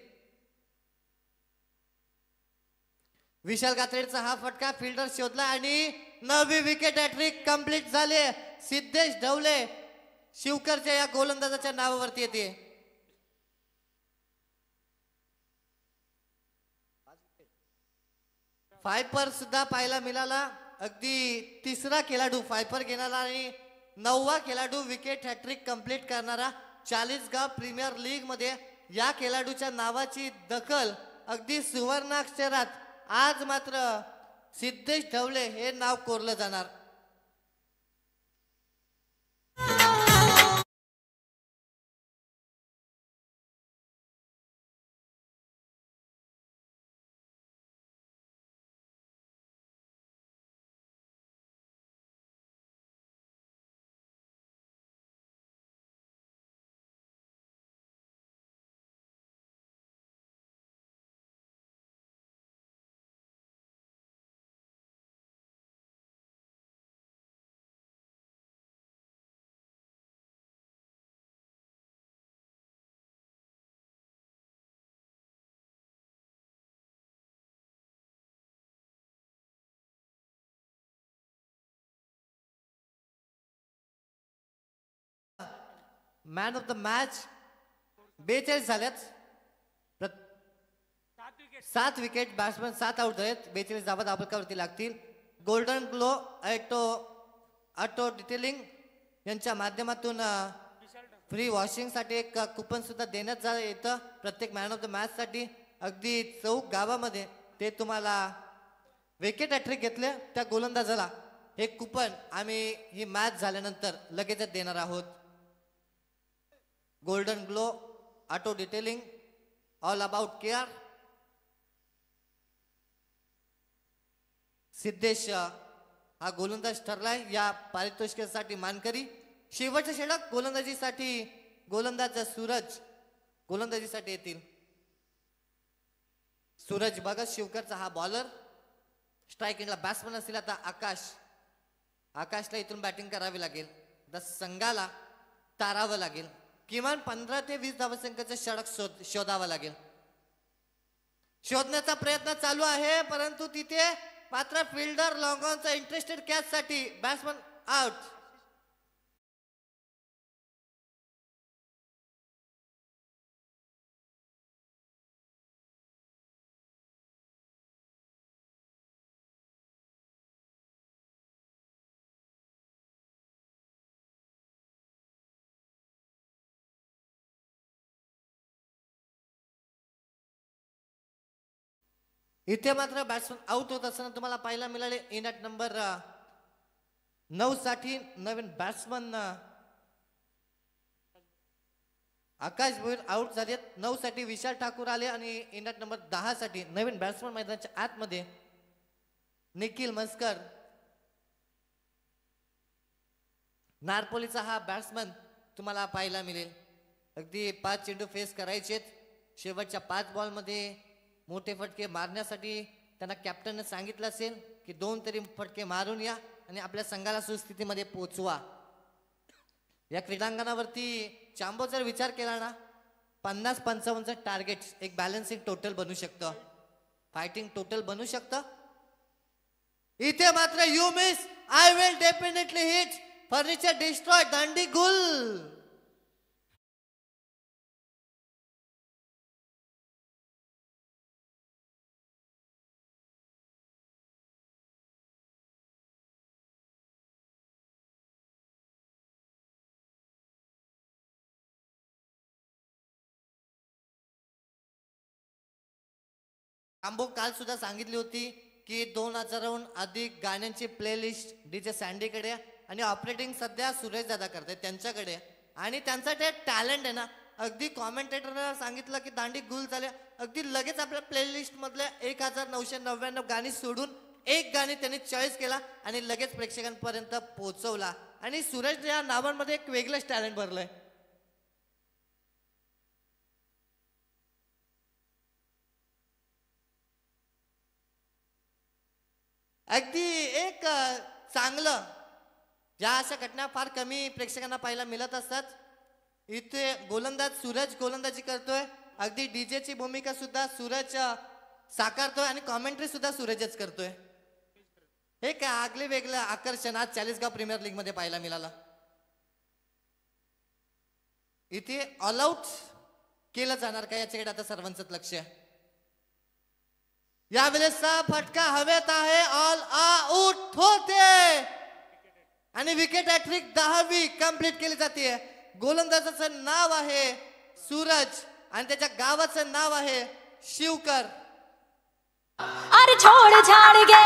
विशाल गाताडेचा हा फटका फिल्डर शोधला आणि 9वी विकेट हॅट्रिक कंप्लीट झाले. सिद्धेश ढवले शिवकरच्या या गोलंदाजाच्या नावावरती येते. फायपर सुद्धा पाहायला मिळाला. अगदी तिसरा खेळाडू फायपर घेणारा आणि 9वा खेळाडू विकेट हॅट्रिक कंप्लीट करणारा. चाळीसगाव प्रीमियर लीग मध्ये या खेळाडूच्या नावाची दखल अगदी सुवर्णाक्षरात आज मात्र सिद्धेश ढवले हे नाव कोरलं जाणार. मॅन ऑफ द मॅच 42 झाल्यात. 7 विकेट बॅट्समॅन 7 आउट आहेत. 42 धावा धाबकावरती लागतील. गोल्डन ग्लो ऑटो डिटेलिंग यांच्या माध्यमातून फ्री वॉशिंग साठी एक कुपन सुद्धा देण्यात येतं प्रत्येक मॅन ऑफ द मॅच साठी. अगदी चौक गावामध्ये ते तुम्हाला विकेट हॅट्रिक घेतले त्या गोलंदाजाला हे कुपन आम्ही ही मॅच झाल्यानंतर लगेचच देणार आहोत. Golden glow auto detailing all about care. Siddhesh हा गोलंदाज ठरलाय या पारितोषिकासाठी मानकरी. शेवटच्या षटक गोलंदाजीसाठी गोलंदाज सूरज गोलंदाजीसाठी येतील. सूरज भगत शिवकरचा हा बॉलर. स्ट्राईक एंडला बॅट्समन असतील आता आकाशला इथून बॅटिंग करावी लागेल. संघाला तारावं लागेल. किमान 15 ते 20 धावसंख्येचं षटक शोधावं लागेल. शोधण्याचा प्रयत्न चालू आहे परंतु तिथे मात्र फिल्डर लॉंग ऑनचा इंटरेस्टेड कॅच साठी बॅट्समन आउट. इथे मात्र बॅट्समन आउट होत असताना तुम्हाला पाहायला मिळाले. इन ॲट नंबर 9 साठी नवीन बॅट्समन आकाश भोईर आउट झालेत. 9 साठी विशाल ठाकूर आले आणि इन ॲट नंबर 10 साठी नवीन बॅट्समन मैदानाच्या आतमध्ये निखिल मस्कर. नारपोलीचा हा बॅट्समन तुम्हाला पाहायला मिळेल. अगदी 5 चेंडू फेस करायचेत. शेवटच्या 5 बॉलमध्ये मोठे फटके मारण्यासाठी त्यांना कॅप्टनने सांगितलं असेल की 2 तरी फटके मारून या आणि आपल्या संघाला सुस्थितीमध्ये पोहोचवा. या क्रीडांगणावरती चांबो जर विचार केला ना 50-55 टार्गेट एक बॅलन्सिंग टोटल बनू शकतं. फायटिंग टोटल बनू शकतं. इथे मात्र you miss I will definitely hit furniture destroy दांडी गुल. आंबो काल सुद्धा सांगितली होती की 2000हून अधिक गाण्यांची प्लेलिस्ट डीजे सँडीकडे आहे आणि ऑपरेटिंग सध्या सुरेश दादा करते त्यांच्याकडे आहे. आणि त्यांचा ते टॅलेंट आहे ना, अगदी कॉमेंटेटरला सांगितलं की दांडी गुल झाले, अगदी लगेच आपल्या प्लेलिस्ट मधल्या 1999 गाणी सोडून एक गाणी त्यांनी चॉईस केला आणि लगेच प्रेक्षकांपर्यंत पोहोचवला. आणि सुरेश या नावांमध्ये एक वेगळंच टॅलेंट भरलंय. अगदी एक चांगलं, या अशा घटना फार कमी प्रेक्षकांना पाहायला मिळत असतात. इथे गोलंदाज सूरज गोलंदाजी करतोय, अगदी डीजेची भूमिका सुद्धा सूरज साकारतोय आणि कॉमेंट्री सुद्धा सूरजच करतोय. हे काय आगले वेगळं आकर्षण आज चाळीसगाव प्रीमियर लीग मध्ये पाहायला मिळालं. इथे ऑल आउट केलं जाणार का याच्याकडे आता सर्वांचंच लक्ष आहे. यावेळेसचा फटका हवेत आहे, ऑल आउट होते आणि विकेट हॅट्रिक 10वी कंप्लीट केली जाते. गोलंदाजाचं नाव आहे सूरज आणि त्याच्या गावाचं नाव आहे शिवकर. अरे छोड़ झाड़ गे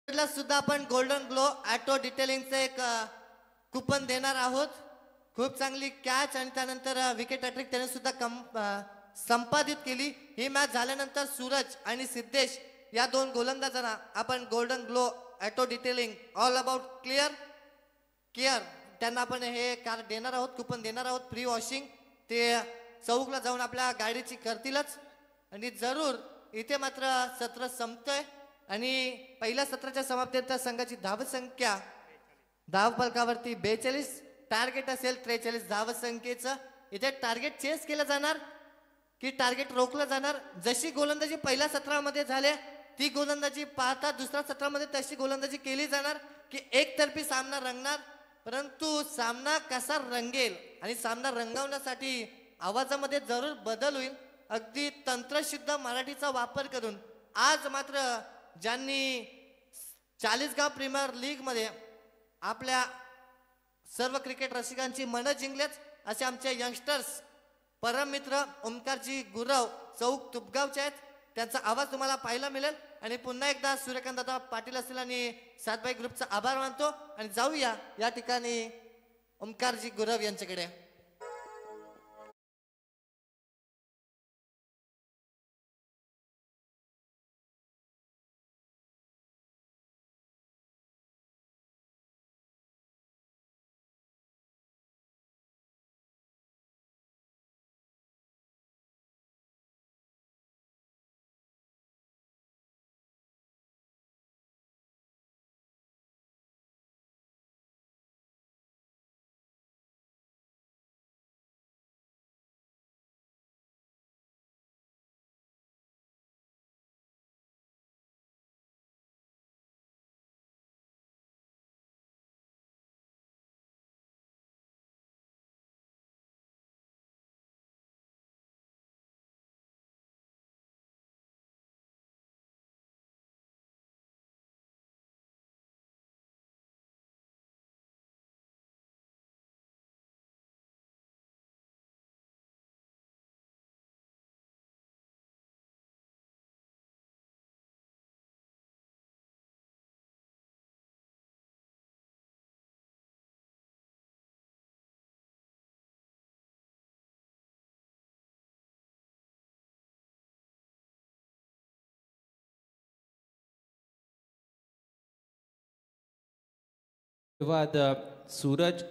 सुद्धा आपण गोल्डन ग्लो ऑटो डिटेलिंगचं एक कुपन देणार आहोत. खूप चांगली कॅच आणि त्यानंतर विकेट हॅट्रिक त्याने सुद्धा संपादित केली. ही मॅच झाल्यानंतर सूरज आणि सिद्धेश या दोन गोलंदाजांना आपण golden glow auto detailing all about care त्यांना आपण हे कार देणार आहोत, कुपन देणार आहोत फ्री वॉशिंग. ते चौकला जाऊन आपल्या गाडीची करतीलच. आणि जरूर इथे मात्र सत्र संपतोय आणि पहिल्या सत्राच्या समाप्तीनंतर संघाची धावसंख्या धावफलकावरती 42, टार्गेट असेल 43 धावसंख्येचं. इथे टार्गेट चेस केलं जाणार की टार्गेट रोखलं जाणार. जशी गोलंदाजी पहिल्या सत्रामध्ये झाले ती गोलंदाजी पाहता दुसऱ्या सत्रामध्ये तशी गोलंदाजी केली जाणार की एकतर्फी सामना रंगणार. परंतु सामना कसा रंगेल आणि सामना रंगवण्यासाठी आवाजामध्ये जरूर बदल होईल. अगदी तंत्रशुद्ध मराठीचा वापर करून आज मात्र ज्यांनी चाळीसगाव प्रीमियर लीग मध्ये आपल्या सर्व क्रिकेट रसिकांची मनं जिंकलेच असे आमचे यंगस्टर्स परम मित्र ओमकारजी गुरव चौक तुपगावचे आहेत. त्यांचा आवाज तुम्हाला पाहायला मिळेल. आणि पुन्हा एकदा सूर्यकांत दादा पाटील असतील आणि सातबाई ग्रुपचा आभार मानतो आणि जाऊया या ठिकाणी ओमकारजी गुरव यांच्याकडे. धन्यवाद सूरज.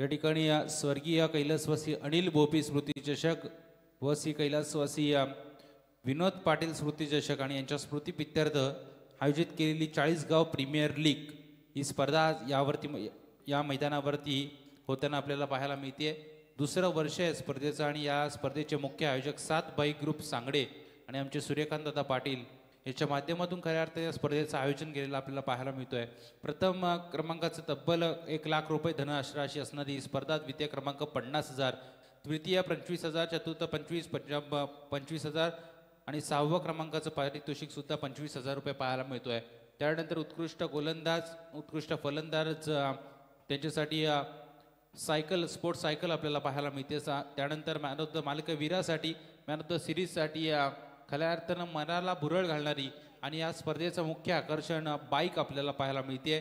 या ठिकाणी स्वर्गीय कैलासवासी अनिल बोपी स्मृती चषक व श्री कैलासवासी विनोद पाटील स्मृती चषक आणि यांच्या स्मृतीप्रित्यर्थ आयोजित केलेली चाळीसगाव प्रीमियर लीग ही स्पर्धा या मैदानावरती होताना आपल्याला पाहायला मिळते. दुसरं वर्ष आहे स्पर्धेचं आणि या स्पर्धेचे मुख्य आयोजक सातबाई ग्रुप सांगडे आणि आमचे सूर्यकांत दादा पाटील याच्या माध्यमातून खऱ्या अर्थाने या स्पर्धेचं आयोजन केलेलं आपल्याला पाहायला मिळतोय. प्रथम क्रमांकाचं तब्बल 1,00,000 रुपये धनराशी असणारी ही स्पर्धा, द्वितीय क्रमांक 50,000, तृतीय 25,000, चतुर्थ 25,000, आणि 6व्या क्रमांकाचं पारितोषिक सुद्धा 25,000 रुपये पाहायला मिळतोय. त्यानंतर उत्कृष्ट गोलंदाज, उत्कृष्ट फलंदाज त्यांच्यासाठी सायकल, स्पोर्ट्स सायकल आपल्याला पाहायला मिळते. त्यानंतर मॅन ऑफ द मालिकावीरासाठी, मॅन ऑफ द सिरीजसाठी खऱ्या अर्थानं मनाला भुरळ घालणारी आणि या स्पर्धेचं मुख्य आकर्षण बाईक आपल्याला पाहायला मिळते.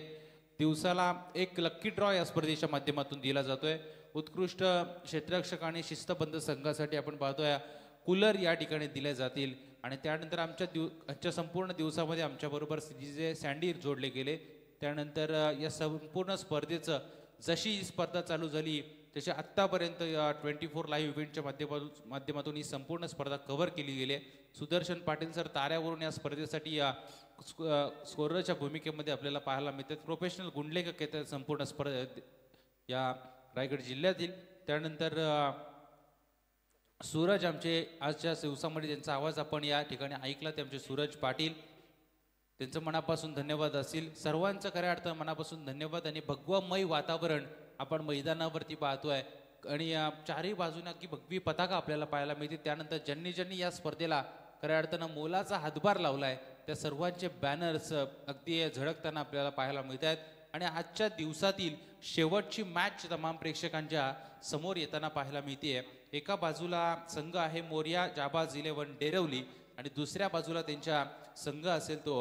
दिवसाला एक लक्की ड्रॉ या स्पर्धेच्या माध्यमातून दिला जातोय. उत्कृष्ट क्षेत्ररक्षक आणि शिस्तबद्ध संघासाठी आपण पाहतोय कूलर या ठिकाणी दिले जातील. आणि त्यानंतर आजच्या संपूर्ण दिवसामध्ये आमच्याबरोबर जे सँडी जोडले गेले. त्यानंतर या संपूर्ण स्पर्धेचं जशी ही स्पर्धा चालू झाली तशी आत्तापर्यंत 24 लाईव्ह इव्हेंटच्या माध्यमातून ही संपूर्ण स्पर्धा कव्हर केली गेली आहे. सुदर्शन पाटील सर ताऱ्यावरून या स्पर्धेसाठी स्कोररच्या भूमिकेमध्ये आपल्याला पाहायला मिळतात. प्रोफेशनल गुंडलेखक येतात संपूर्ण स्पर्धा या रायगड जिल्ह्यातील. त्यानंतर सूरज आमचे आजच्या दिवसामध्ये त्यांचा आवाज आपण या ठिकाणी ऐकला ते आमचे सूरज पाटील, त्यांचं मनापासून धन्यवाद असतील. सर्वांचं खऱ्या अर्थानं मनापासून धन्यवाद. आणि भगवामय वातावरण आपण मैदानावरती पाहतोय आणि चारही बाजूने अगदी भगवी पताका आपल्याला पाहायला मिळते. त्यानंतर ज्यांनी या स्पर्धेला खऱ्या अर्थानं मोलाचा हातभार लावलाय त्या सर्वांचे बॅनर्स अगदी झळकताना आपल्याला पाहायला मिळत आहेत. आणि आजच्या दिवसातील शेवटची मॅच तमाम प्रेक्षकांच्या समोर येताना पाहायला मिळते. एका बाजूला संघ आहे मोर्या जाबाज 11 डेरवली आणि दुसऱ्या बाजूला त्यांच्या संघ असेल तो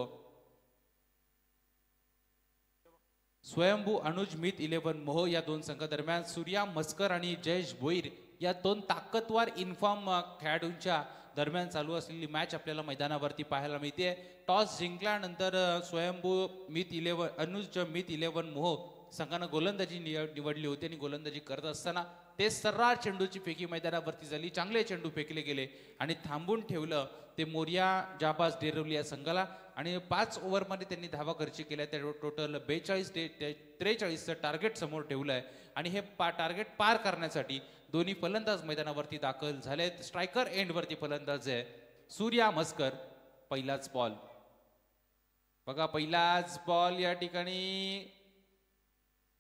स्वयंभू अनुज मित 11 मोह. या दोन संघादरम्यान सूर्या मस्कर आणि जयेश भोईर या दोन ताकदवार इन्फॉर्म खेळाडूंच्या दरम्यान चालू असलेली मॅच आपल्याला मैदानावरती पाहायला मिळते. टॉस जिंकल्यानंतर स्वयंभू मित 11 अनुज मित 11 मोह संघानं गोलंदाजी निवडली होती आणि गोलंदाजी करत असताना ते सर्रास चेंडूची फेकी मैदानावरती झाली. चांगले चेंडू फेकले गेले आणि थांबून ठेवलं ते मोर्या जाबाज डेरवली या संघाला. आणि 5 ओव्हरमध्ये त्यांनी धावा खर्च केल्या. त्या टोटल 43चं टार्गेट समोर ठेवलं आहे. आणि हे टार्गेट पार करण्यासाठी दोन्ही फलंदाज मैदानावरती दाखल झालेत. स्ट्रायकर एंडवरती फलंदाज आहे सूर्या मस्कर. पहिलाच बॉल बघा, पहिलाच बॉल या ठिकाणी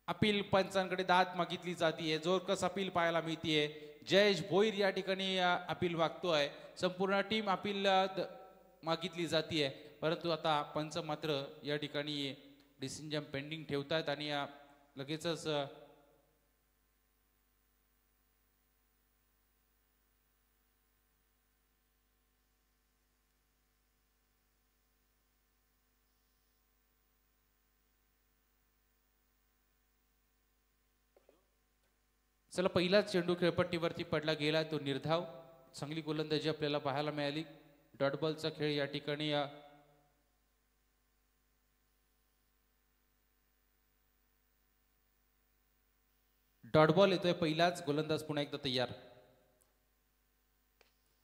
अपील पंचांकडे दाद मागितली जातीये. जोरकस अपील पाहायला मिळतीये. जयेश भोईर या ठिकाणी अपील मागतोय. संपूर्ण टीम अपील मागितली जातीये, परंतु आता पंच मात्र या ठिकाणी डिसिजन पेंडिंग ठेवतात आणि लगेचच चला पहिलाच चेंडू खेळपट्टीवरती पडला गेला, तो निर्धाव. चांगली गोलंदाजी आपल्याला पाहायला मिळाली. डॉट बॉलचा खेळ या ठिकाणी डॉट बॉल येतोय. पहिलाच गोलंदाज पुन्हा एकदा तयार.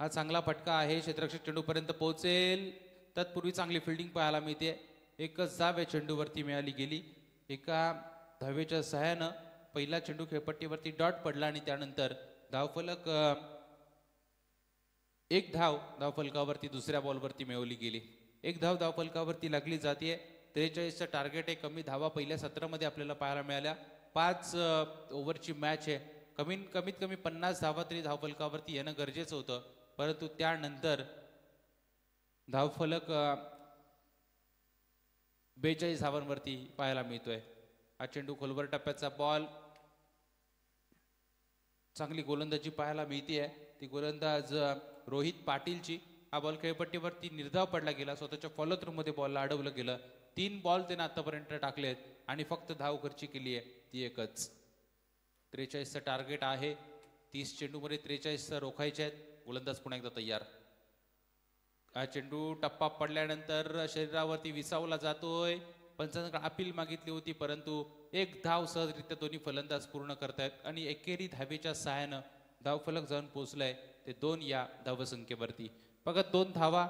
हा चांगला फटका आहे, क्षेत्ररक्षक चेंडूपर्यंत पोहोचेल. तत्पूर्वी चांगली फिल्डिंग पाहायला मिळते. एकच धाव या चेंडूवरती मिळाली गेली. एका धावेच्या सहाय्यानं पहिला चेंडू खेळपट्टीवरती डॉट पडला आणि त्यानंतर धावफलक एक धाव धावफलकावरती दुसऱ्या बॉलवरती मिळवली गेली. एक धाव धावफलकावरती लागली जाते. 43चं टार्गेट आहे. कमी धावा पहिल्या सत्रामध्ये आपल्याला पाहायला मिळाल्या. 5 ओव्हरची मॅच आहे. कमीत कमी 50 धावा तरी धावफलकावरती येणं गरजेचं होतं, परंतु त्यानंतर धावफलक 42 धावांवरती पाहायला मिळतोय. हा चेंडू खोलवर टप्प्याचा बॉल. चांगली गोलंदाजी पाहायला मिळते. ती गोलंदाज रोहित पाटीलची. हा बॉल खेळपट्टीवरती निर्धाव पडला गेला. स्वतःच्या फॉलो थ्रू मध्ये बॉलला अडवलं गेलं. 3 बॉल त्याने आतापर्यंत टाकलेत आणि फक्त धाव खर्ची केली आहे ती एकच. 43चं टार्गेट आहे. 30 चेंडूमध्ये 43 रोखायचे आहेत. गोलंदाज पुन्हा एकदा तयार. हा चेंडू टप्पा पडल्यानंतर शरीरावरती विसावला जातोय. पंचांकडे अपील मागितली होती, परंतु एक धाव सहजरित्या दोन्ही फलंदाज पूर्ण करतायत आणि एकेरी धावेच्या सहाय्यानं धावफलक जाऊन पोहोचलाय ते 2 या धावसंख्येवरती. बघा 2 धावा.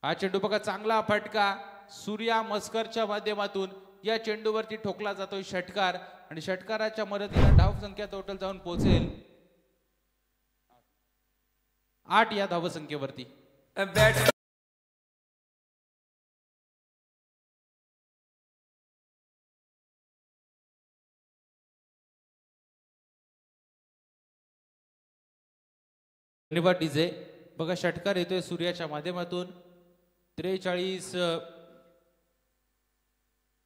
हा चेंडू बघा, चांगला फटका सूर्या मस्करच्या माध्यमातून या चेंडूवरती ठोकला जातोय षटकार आणि षटकाराच्या मदतीने धाव संख्या टोटल जाऊन पोहोचेल 8 या धावसंख्येवरती. बॅट धन्यवाद डीजे. बघा षटकार येतोय सूर्याच्या माध्यमातून 43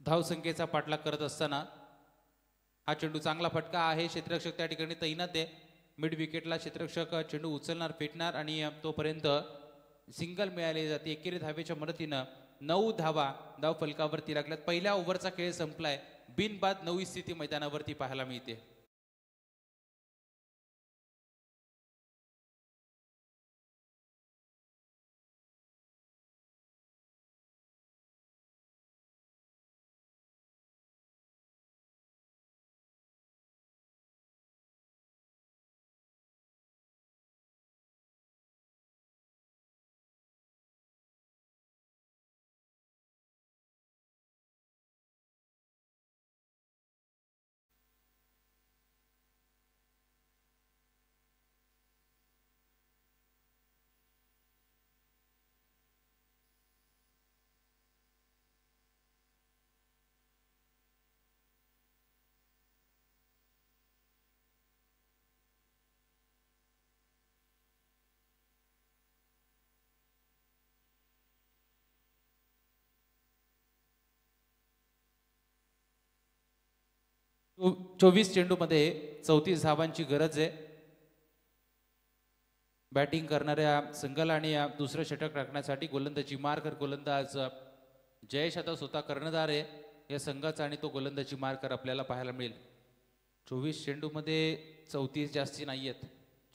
धावसंख्येचा पाठलाग करत असताना हा चेंडू चांगला फटका आहे. क्षेत्ररक्षक त्या ठिकाणी तैनात आहे. मिड विकेटला क्षेत्ररक्षक चेंडू उचलणार फेकणार आणि तोपर्यंत सिंगल मिळाली जाते. एकेरी धावेच्या मदतीनं 9 धावा धाव फलकावरती लागल्यात. पहिल्या ओव्हरचा खेळ संपलाय. बिनबाद 9 स्थिती मैदानावरती पाहायला मिळते. तो 24 चेंडूमध्ये 34 धावांची गरज आहे. बॅटिंग करणाऱ्या संघाला आणि दुसरं षटक टाकण्यासाठी गोलंदाजी मार्कर गोलंदाज जयेश आता स्वतः कर्णधार आहे या संघाचा आणि तो गोलंदाजी मार्कर आपल्याला पाहायला मिळेल. 24 चेंडूमध्ये 34 जास्ती नाही आहेत.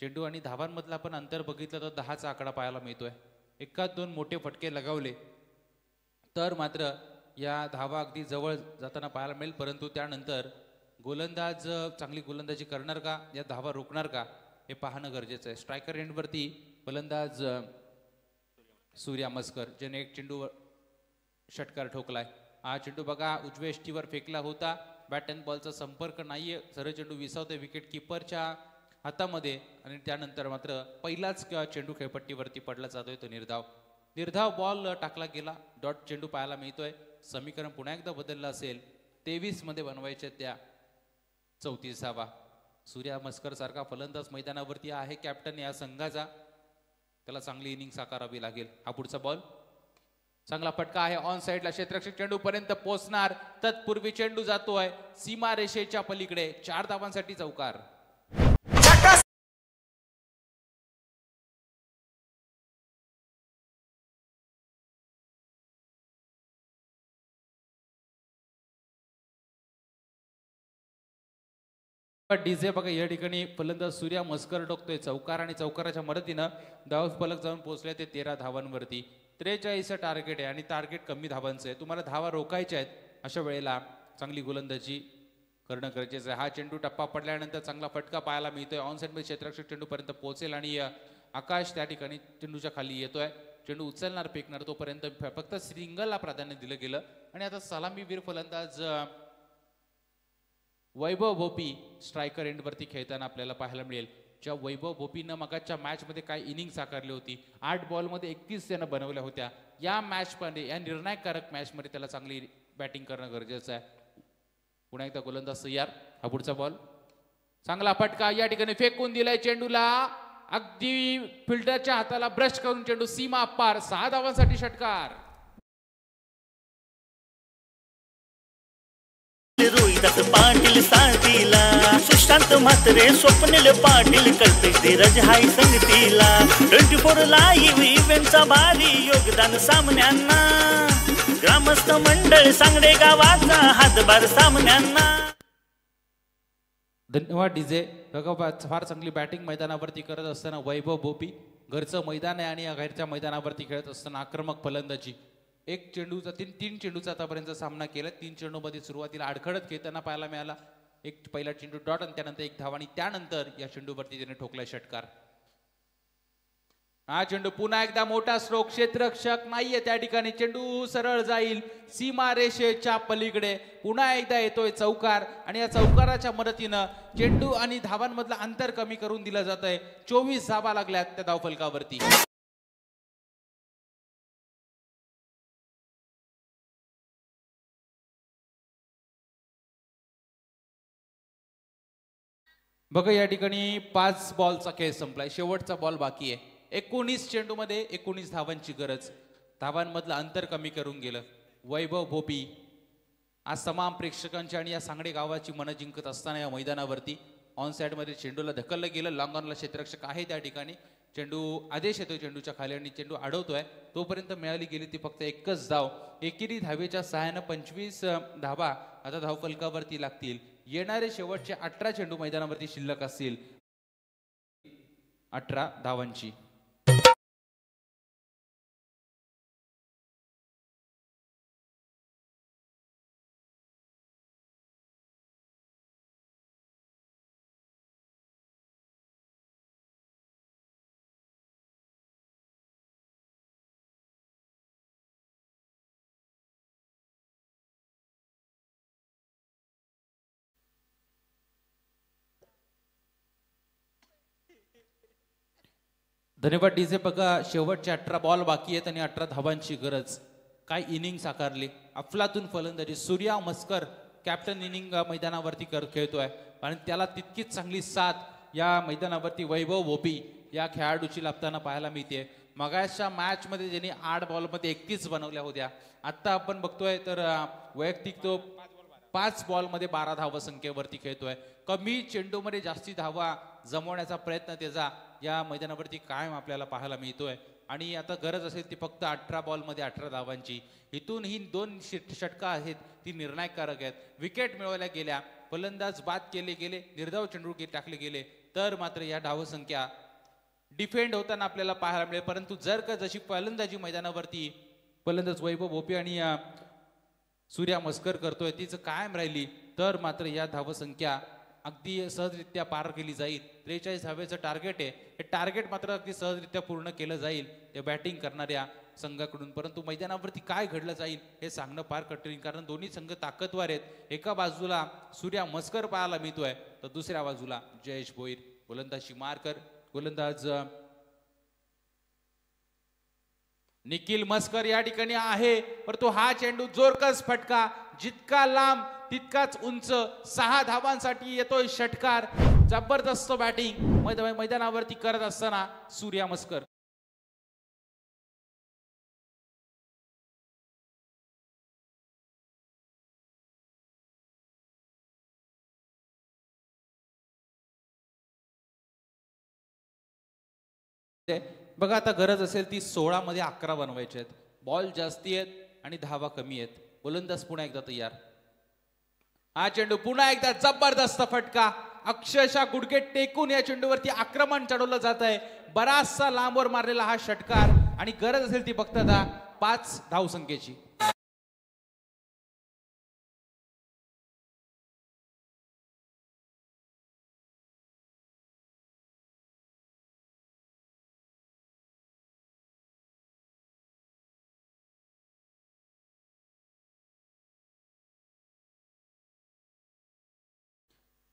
चेंडू आणि धावांमधला पण अंतर बघितलं तर 10चा आकडा पाहायला मिळतोय. एकाच 2 मोठे फटके लगावले तर मात्र या धावा अगदी जवळ जाताना पाहायला मिळेल. परंतु त्यानंतर गोलंदाज चांगली गोलंदाजी करणार का या धावा रोखणार का हे पाहणं गरजेचं आहे. स्ट्रायकर एंडवरती फलंदाज सूर्या मस्कर ज्याने एक चेंडू षटकार ठोकलाय. हा चेंडू बघा उजव्या यष्टीवर फेकला होता. बॅट अँड बॉलचा संपर्क नाहीये. सरळ चेंडू विसावतोय विकेट किपरच्या हातामध्ये आणि त्यानंतर मात्र पहिलाच चेंडू खेळपट्टीवरती पडला जातोय तो निर्धाव बॉल टाकला गेला. डॉट चेंडू पाहायला मिळतोय. समीकरण पुन्हा एकदा बदललं असेल. 23 मध्ये बनवायचे त्या 34 धावा. सूर्या मस्कर सारखा फलंदाज मैदानावरती आहे कॅप्टन या संघाचा. त्याला चांगली इनिंग साकारावी लागेल. हा पुढचा बॉल चांगला फटका आहे ऑन साइडला. क्षेत्ररक्षक चेंडू पर्यंत पोहोचणार तत्पूर्वी चेंडू जातोय सीमा रेषेच्या पलीकडे. 4 धावांसाठी चौकार. डीजे बघा या ठिकाणी फलंदाज सूर्या मस्कर टोकतोय चौकार आणि चौकाराच्या मदतीनं धाव फलक जाऊन पोहोचले ते 13 धावांवरती. 43 टार्गेट आहे आणि टार्गेट कमी धावांचं आहे. तुम्हाला धावा रोखायच्या आहेत. अशा वेळेला चांगली गोलंदाजी करणं गरजेचं आहे. हा चेंडू टप्पा पडल्यानंतर चांगला फटका पाहायला मिळतोय. ऑन साइड मध्ये क्षेत्ररक्षक चेंडू पर्यंत पोहोचेल आणि आकाश त्या ठिकाणी चेंडूच्या खाली येतोय. चेंडू उचलणार फेकणार तोपर्यंत फक्त सिंगलला प्राधान्य दिलं गेलं आणि आता सलामीवीर फलंदाज वैभव भोपी स्ट्रायकर एंडवरती खेळताना आपल्याला पाहायला मिळेल. ज्या वैभव भोपीनं मगाच्या मॅचमध्ये काय इनिंग साकारली होती. 8 बॉलमध्ये 31 त्यानं बनवल्या होत्या. या मॅचमध्ये या निर्णायकारक मॅचमध्ये त्याला चांगली बॅटिंग करणं गरजेचं आहे. पुन्हा एकदा गोलंदाज तयार. हा पुढचा बॉल चांगला फटका या ठिकाणी फेकून दिलाय चेंडूला. अगदी फिल्डरच्या हाताला ब्रश करून चेंडू सीमा पार. 6 धावांसाठी षटकार. रोहिदास पाटील साथीला सुशांत म्हात्रे स्वप्नील पाटील कल्पेश धीरज हाय संगतीला 24 लाईव्ह इव्हेंटचा भारी योगदान सामन्यांना ग्रामस्थ मंडळ सांगडे गावाचा हातभार सामन्यांना. धन्यवाद डीजे. फार चांगली बॅटिंग मैदानावरती करत असताना वैभव भोपी घरचं मैदान आहे आणि या घरच्या मैदानावरती खेळत असताना आक्रमक फलंदाजी. एक चेंडूचा 3 चेंडूचा आतापर्यंत सामना केला. 3 चेंडूमध्ये सुरुवातीला अडखळत खेळताना पाहायला मिळाला. एक पहिला चेंडू डॉट आणि त्यानंतर 1 धाव आणि त्यानंतर या चेंडूवरती त्याने ठोकलाय षटकार. हा चेंडू पुन्हा एकदा मोठा स्ट्रोक, क्षेत्ररक्षक नाहीये त्या ठिकाणी, चेंडू सरळ जाईल सीमा रेषेच्या पलीकडे. पुन्हा एकदा येतोय चौकार आणि या चौकाराच्या मदतीनं चेंडू आणि धावांमधलं अंतर कमी करून दिलं जात आहे. 24 धावा लागल्यात त्या धावफलकावरती. बघा या ठिकाणी 5 बॉलचा खेळ संपलाय, शेवटचा बॉल बाकी आहे. 19 चेंडूमध्ये 19 धावांची गरज. धावांमधलं अंतर कमी करून गेलं. वैभव भोपी आज तमाम प्रेक्षकांची आणि या सांगडे गावाची मनं जिंकत असताना या मैदानावरती ऑन साईडमध्ये चेंडूला ढकललं गेलं. लॉंग ऑनला क्षेत्ररक्षक आहे त्या ठिकाणी. चेंडू आदेश येतोय चेंडूच्या खाली आणि चेंडू अडवतोय. तोपर्यंत मिळाली गेली ती फक्त एकच धाव. एकेरी धावेच्या सहाय्यानं 25 धावा आता धावफलकावरती लागतील. येणारे शेवटचे 18 चेंडू मैदानावरती शिल्लक असतील 18 धावांची. धन्यवाद डीजे. बघा शेवटचे 18 बॉल बाकी आहेत आणि 18 धावांची गरज. काय इनिंग साकारली, अफलातून फलंदाजी. सूर्या मस्कर कॅप्टन इनिंग मैदानावरती खेळतोय आणि त्याला तितकीच चांगली साथ या मैदानावरती वैभव भोपी या खेळाडूची लाभताना पाहायला मिळते. मगाच्या मॅचमध्ये ज्यांनी 8 बॉलमध्ये 31 बनवल्या होत्या, आत्ता आपण बघतोय तर वैयक्तिक तो 5 बॉलमध्ये 12 धावसंख्येवरती खेळतोय. कमी चेंडूमध्ये जास्ती धावा जमवण्याचा प्रयत्न त्याचा या मैदानावरती कायम आपल्याला पाहायला मिळतोय. आणि आता गरज असेल ती फक्त 18 बॉलमध्ये 18 धावांची. इथून ही 2 षटका आहेत ती निर्णायककारक आहेत. विकेट मिळवल्या गेल्या, फलंदाज बाद केले गेले, निर्धाव चेंडू टाकले गेले तर मात्र या धावसंख्या डिफेंड होताना आपल्याला पाहायला मिळेल. परंतु जर का जशी फलंदाजी मैदानावरती फलंदाज वैभव भोपी आणि सूर्या मस्कर करतोय तीच कायम राहिली तर मात्र या धावसंख्या अगदी सहजरित्या पार केली जाईल. 43 धावेचं टार्गेट आहे. हे टार्गेट मात्र अगदी सहजरित्या पूर्ण केलं जाईल त्या बॅटिंग करणाऱ्या संघाकडून. परंतु मैदानावरती काय घडलं जाईल हे सांगणं फार कठीण, कारण दोन्ही संघ ताकदवार आहेत. एका बाजूला सूर्या मस्कर पाहायला मिळतोय तर दुसऱ्या बाजूला जयेश भोईर. गोलंदाजी मारकर, गोलंदाज निखिल मस्कर या ठिकाणी आहे. परंतु हा चेंडू जोरकस फटका, जितका लांब तितकाच उंच. 6 धावांसाठी येतोय षटकार. जबरदस्त बॅटिंग मैदानावरती करत असताना सूर्या मस्कर. बघा आता गरज असेल ती 16 मध्ये 11 बनवायचे आहेत. बॉल जास्ती आहेत आणि धावा कमी आहेत. गोलंदाज पुन्हा एकदा तयार. हा चेंडू पुन्हा एकदा जबरदस्त फटका. अक्षरशः गुडघे टेकून या चेंडूवरती आक्रमण चढवलं जात आहे. बराचसा लांबवर मारलेला हा षटकार आणि गरज असेल ती फक्त 5 धावसंख्येची.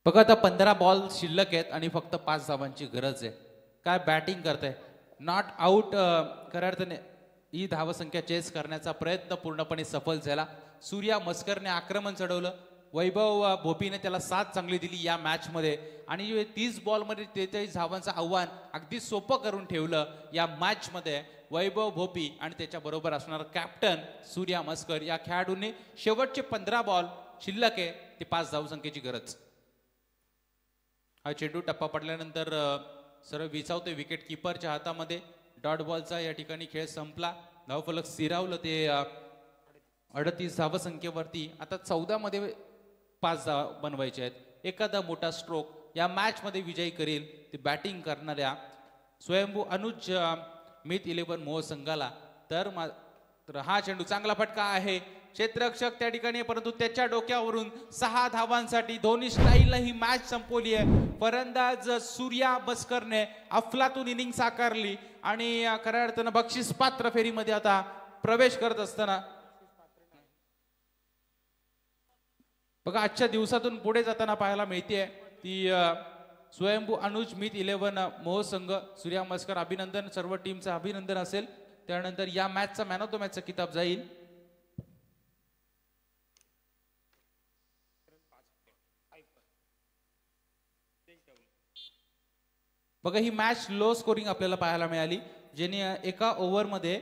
बघा आता 15 बॉल शिल्लक आहेत आणि फक्त 5 धावांची गरज आहे. काय बॅटिंग करताय, नॉट आउट. खऱ्या अर्थाने ही धावसंख्या चेस करण्याचा प्रयत्न पूर्णपणे सफल झाला. सूर्या मस्करने आक्रमण चढवलं. वैभव भोपीने त्याला साथ चांगली दिली या मॅचमध्ये आणि 30 बॉलमध्ये 43 धावांचं आव्हान अगदी सोपं करून ठेवलं या मॅचमध्ये वैभव भोपी आणि त्याच्याबरोबर असणारा कॅप्टन सूर्या मस्कर या खेळाडूंनी. शेवटचे 15 बॉल शिल्लक आहे ते 5 धावसंख्येची गरज. हा चेंडू टप्पा पडल्यानंतर सरळ विचावतोय विकेट किपरच्या हातामध्ये. डॉट बॉलचा या ठिकाणी खेळ संपला. धावफलक स्थिरावलं ते 38 धावसंख्येवरती. आता 14 मध्ये 5 बनवायचे आहेत. एखादा मोठा स्ट्रोक या मॅच मध्ये विजयी करेल ते बॅटिंग करणाऱ्या स्वयंभू अनुज मित 11 मोह संघाला. तर हा चेंडू चांगला फटका आहे. क्षेत्ररक्षक त्या ठिकाणी, परंतु त्याच्या डोक्यावरून 6 धावांसाठी धोनी स्टाईलला ही मॅच संपवली आहे. फलंदाज सूर्या बस्करने अफलातून इनिंग साकारली आणि खऱ्या अर्थानं बक्षीस पात्र फेरीमध्ये आता प्रवेश करत असताना बघा आजच्या दिवसातून पुढे जाताना पाहायला मिळते ती स्वयंभू अनुज मित 11 मोह संघ. सूर्या बस्कर अभिनंदन, सर्व टीमचं अभिनंदन असेल. त्यानंतर या मॅचचा मॅन ऑफ द मॅचचा किताब जाईल. बघा ही मॅच लो स्कोरिंग आपल्याला पाहायला मिळाली, ज्याने एका ओव्हरमध्ये